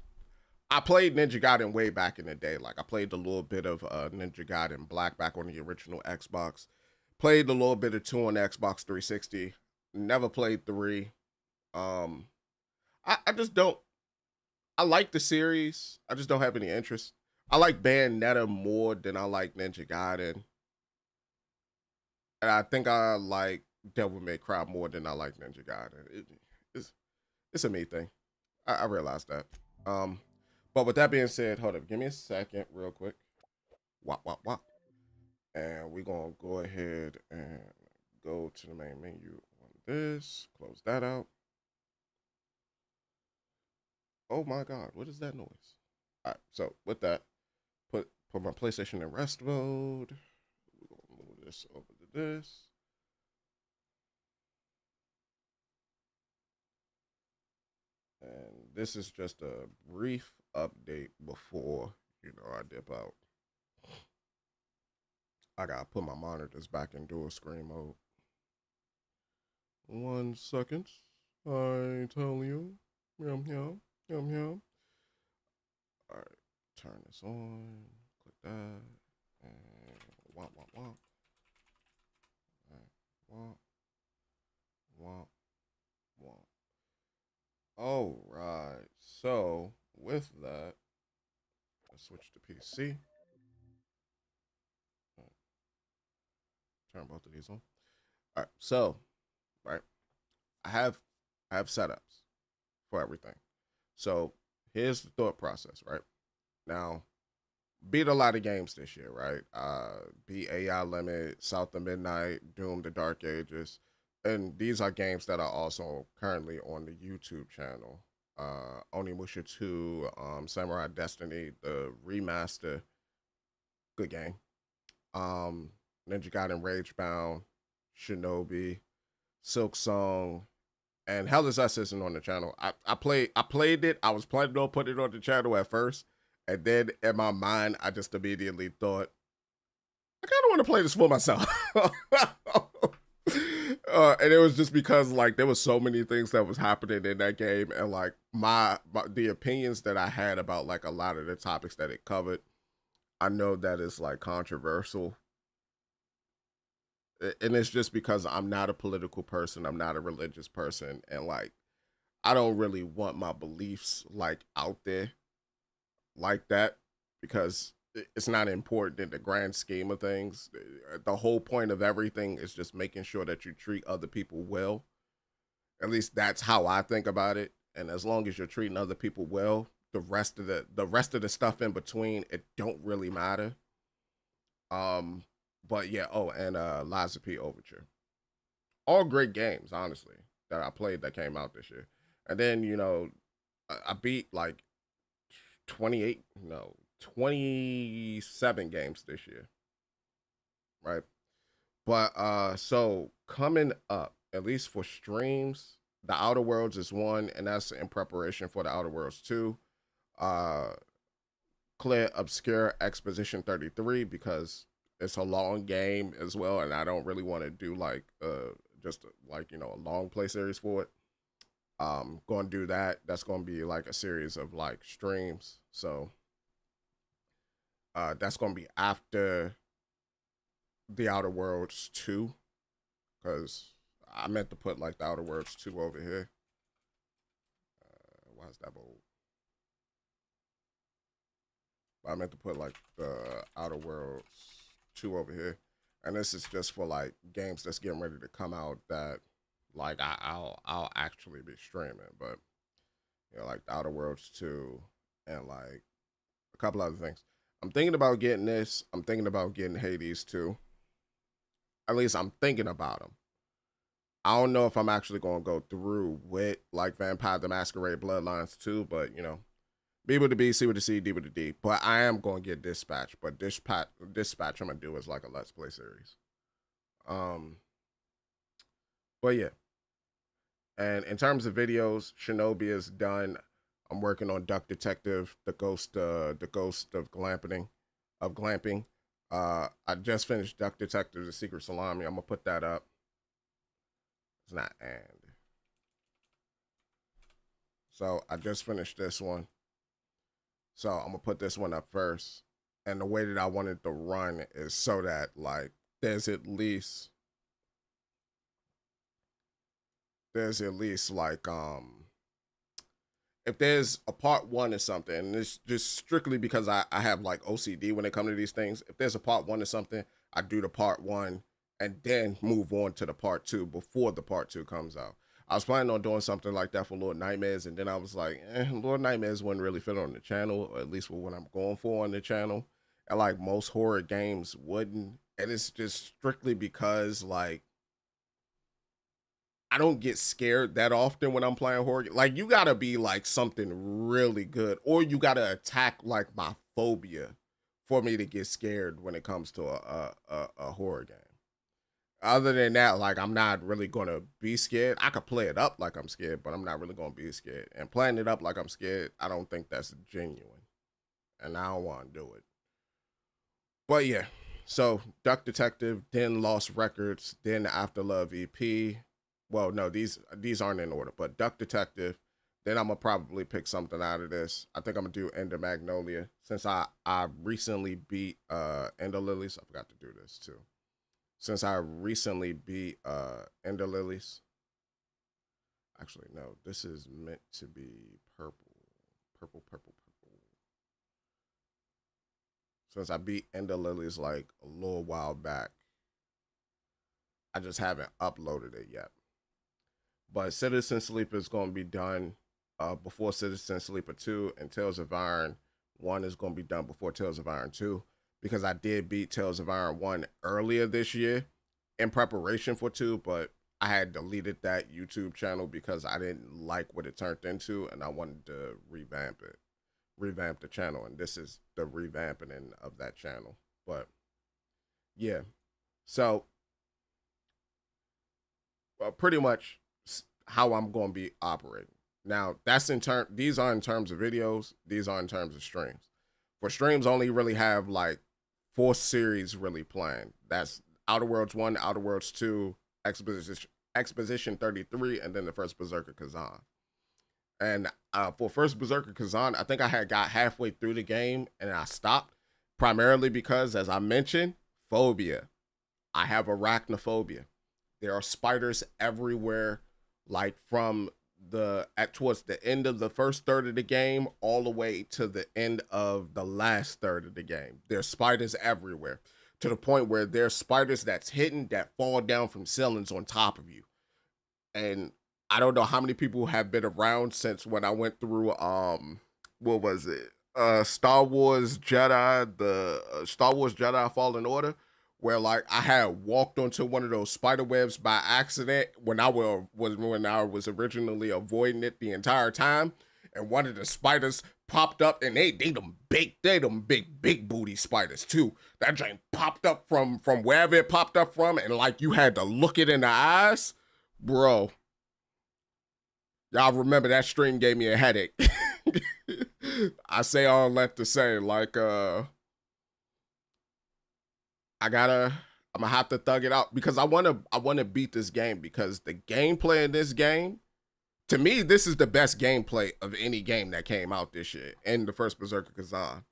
Speaker 1: I played Ninja Gaiden way back in the day. Like I played a little bit of Ninja Gaiden Black back on the original Xbox. Played a little bit of 2 on the Xbox 360. Never played 3. Um, I just don't. I like the series. I just don't have any interest. I like Bayonetta more than I like Ninja Gaiden. And I think I like Devil May Cry more than I like Ninja Gaiden. It's a me thing. I realize that. But with that being said, hold up. Give me a second real quick. Wop, wop, wop. And we're going to go ahead and go to the main menu on this. Close that out. Oh my God, what is that noise? All right, so with that, put my PlayStation in rest mode. We're gonna move this over to this. And this is just a brief update before, I dip out. I gotta put my monitors back in dual screen mode. 1 second. I tell you. Yum, yum, yum, yum. All right, turn this on. Click that. And womp, womp, womp. All right, womp, womp, womp. All right, so with that, let's switch to PC. Right. Turn both of these on. All right, so, right, I have setups for everything. So here's the thought process, right? Now, beat a lot of games this year, right? Beat AI Limit, South of Midnight, Doom: The Dark Ages, and these are games that are also currently on the YouTube channel. Onimusha 2, Samurai Destiny, the remaster, good game. Ninja Gaiden Ragebound, Shinobi, Silk Song, and Hell is Us isn't on the channel. I played it. I was planning on putting it on the channel at first, and then in my mind, I just immediately thought, I kind of want to play this for myself. And it was just because like there was so many things that was happening in that game, and like the opinions that I had about like a lot of the topics that it covered, I know that it's like controversial. And it's just because I'm not a political person, I'm not a religious person, and like I don't really want my beliefs like out there like that because it's not important in the grand scheme of things. The whole point of everything is just making sure that you treat other people well. At least that's how I think about it. And as long as you're treating other people well, the rest of the stuff in between, it don't really matter. But yeah, oh, and Liza P Overture. All great games, honestly, that I played that came out this year. And then, I beat like 28, no, 27 games this year. Right? But so coming up, at least for streams, The Outer Worlds is one, and that's in preparation for The Outer Worlds 2. Clear Obscure Exposition 33 because it's a long game as well, and I don't really want to do like just like, you know, a long play series for it. Going to do that. That's going to be like a series of like streams. So that's going to be after the Outer Worlds 2, because I meant to put like the Outer Worlds 2 over here. Why is that bold? I meant to put like the Outer Worlds 2 over here, and this is just for like games that's getting ready to come out that like I'll actually be streaming. But you know, like the Outer Worlds 2 and like a couple other things. I'm thinking about getting this. I'm thinking about getting Hades 2. At least I'm thinking about them. I don't know if I'm actually going to go through with like Vampire the Masquerade Bloodlines 2, but you know, B with the B, C with the C, D with the D. But I am going to get Dispatch. But Dispatch I'm going to do is like a Let's Play series. But yeah. And in terms of videos, Shinobi is done. I'm working on Duck Detective, the ghost of glamping. I just finished Duck Detective, The Secret Salami. I'm gonna put that up. It's not and. So I just finished this one. So I'm gonna put this one up first. And the way that I want it to run is so that like there's at least like if there's a part 1 or something, and it's just strictly because I have like OCD when it comes to these things. If there's a part 1 or something, I do the part 1 and then move on to the part 2 before the part 2 comes out. I was planning on doing something like that for Lord Nightmares, and then I was like, Lord Nightmares wouldn't really fit on the channel, or at least for what I'm going for on the channel. And like most horror games wouldn't. And it's just strictly because like I don't get scared that often when I'm playing horror. Like, you gotta be like something really good, or you gotta attack like my phobia for me to get scared when it comes to a horror game. Other than that, like, I'm not really gonna be scared. I could play it up like I'm scared, but I'm not really gonna be scared. And playing it up like I'm scared, I don't think that's genuine, and I don't want to do it. But yeah, so Duck Detective, then Lost Records, then After Love EP. Well, no, these aren't in order, but Duck Detective. Then I'm gonna probably pick something out of this. I think I'm gonna do End of Magnolia, since I recently beat End of Lilies. I forgot to do this too. Since I recently beat End of Lilies. Actually, no, this is meant to be purple. Since I beat End of Lilies like a little while back, I just haven't uploaded it yet. But Citizen Sleeper is going to be done before Citizen Sleeper 2, and Tales of Iron 1 is going to be done before Tales of Iron 2, because I did beat Tales of Iron 1 earlier this year in preparation for 2, but I had deleted that YouTube channel because I didn't like what it turned into, and I wanted to revamp the channel, and this is the revamping of that channel. But yeah, so pretty much how I'm going to be operating. Now, that's these are in terms of videos, these are in terms of streams. For streams, I only really have like 4 series really planned. That's Outer Worlds 1, Outer Worlds 2, Exposition 33, and then the first Berserker Kazan. And for first Berserker Kazan, I think I had got halfway through the game and I stopped, primarily because, as I mentioned, phobia. I have arachnophobia. There are spiders everywhere, like from towards the end of the first third of the game all the way to the end of the last third of the game. There's spiders everywhere, to the point where there's spiders that's hidden that fall down from ceilings on top of you. And I don't know how many people have been around since when I went through what was it? Star Wars Jedi Fallen Order, where like I had walked onto one of those spider webs by accident when I was originally avoiding it the entire time, and one of the spiders popped up, and they them big booty spiders too. That giant popped up from wherever it popped up from, and like you had to look it in the eyes, bro. Y'all remember that stream gave me a headache. I say all that to say, like I gotta I'm gonna have to thug it out because I wanna beat this game because the gameplay in this game, to me, this is the best gameplay of any game that came out this year. And the first Berserker Kazan.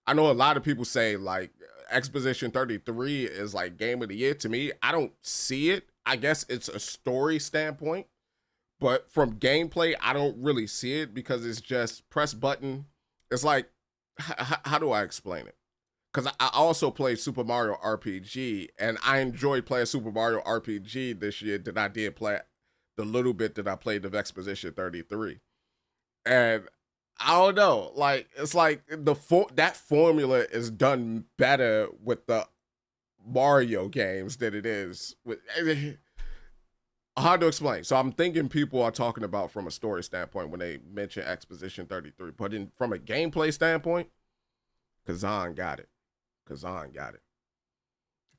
Speaker 1: I know a lot of people say like Exposition 33 is like game of the year. To me, I don't see it. I guess it's a story standpoint, but from gameplay, I don't really see it because it's just press button. It's like, how do I explain it? Because I also played Super Mario RPG, and I enjoyed playing Super Mario RPG this year than I did play the little bit that I played of Exposition 33. And I don't know, like it's like that formula is done better with the Mario games than it is with. Hard to explain. So I'm thinking people are talking about from a story standpoint when they mention Exposition 33, but from a gameplay standpoint, Kazan got it. Kazan got it.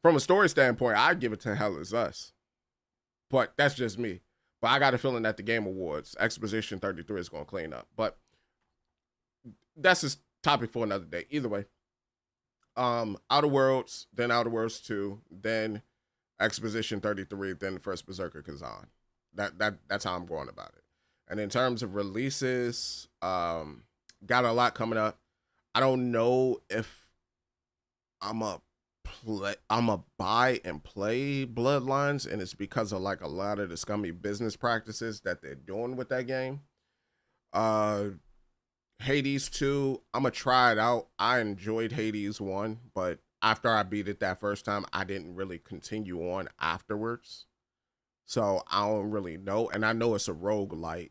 Speaker 1: From a story standpoint, I'd give it to Hell Is Us. But that's just me. But I got a feeling that the Game Awards, Exposition 33 is going to clean up. But that's a topic for another day. Either way, Outer Worlds, then Outer Worlds 2, then Exposition 33, then the first Berserker Kazan. That's how I'm going about it. And in terms of releases, got a lot coming up. I don't know if I'm a buy and play Bloodlines, and it's because of like a lot of the scummy business practices that they're doing with that game. Hades 2, I'm gonna try it out. I enjoyed Hades 1, but after I beat it that first time, I didn't really continue on afterwards. So I don't really know. And I know it's a roguelite,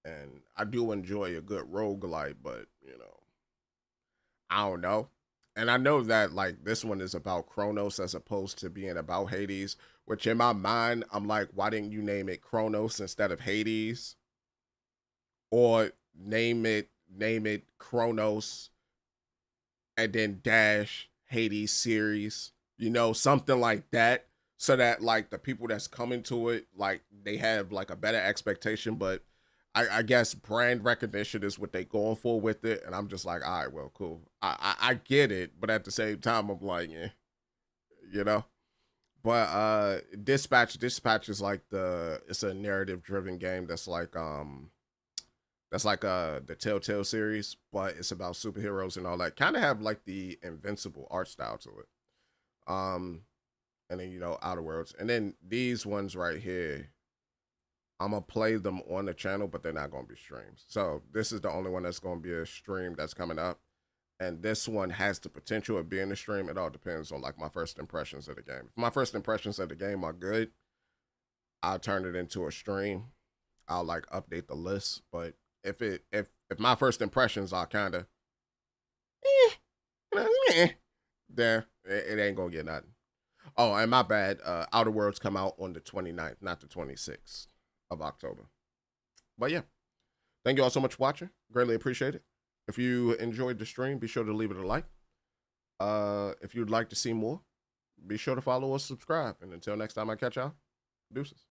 Speaker 1: and I do enjoy a good roguelite, but you know, I don't know. And I know that like this one is about Chronos as opposed to being about Hades, which in my mind, I'm like, why didn't you name it Chronos instead of Hades? Or name it Chronos and then dash Hades series, you know, something like that. So that like the people that's coming to it, like they have like a better expectation, but I guess brand recognition is what they going for with it, and I'm just like, all right, well, cool. I get it, but at the same time, I'm like, yeah, you know. But Dispatch is like it's a narrative driven game that's like the Telltale series, but it's about superheroes and all that. Kind of have like the Invincible art style to it. And then you know Outer Worlds, and then these ones right here. I'm going to play them on the channel, but they're not going to be streams. So this is the only one that's going to be a stream that's coming up. And this one has the potential of being a stream. It all depends on like my first impressions of the game. If my first impressions of the game are good, I'll turn it into a stream. I'll like update the list. But if my first impressions are kind of there, it ain't going to get nothing. Oh, and my bad. Outer Worlds come out on the 29th, not the 26th. Of October. But yeah, thank you all so much for watching. Greatly appreciate it. If you enjoyed the stream, be sure to leave it a like. If you'd like to see more, be sure to follow or subscribe. And until next time I catch y'all, deuces.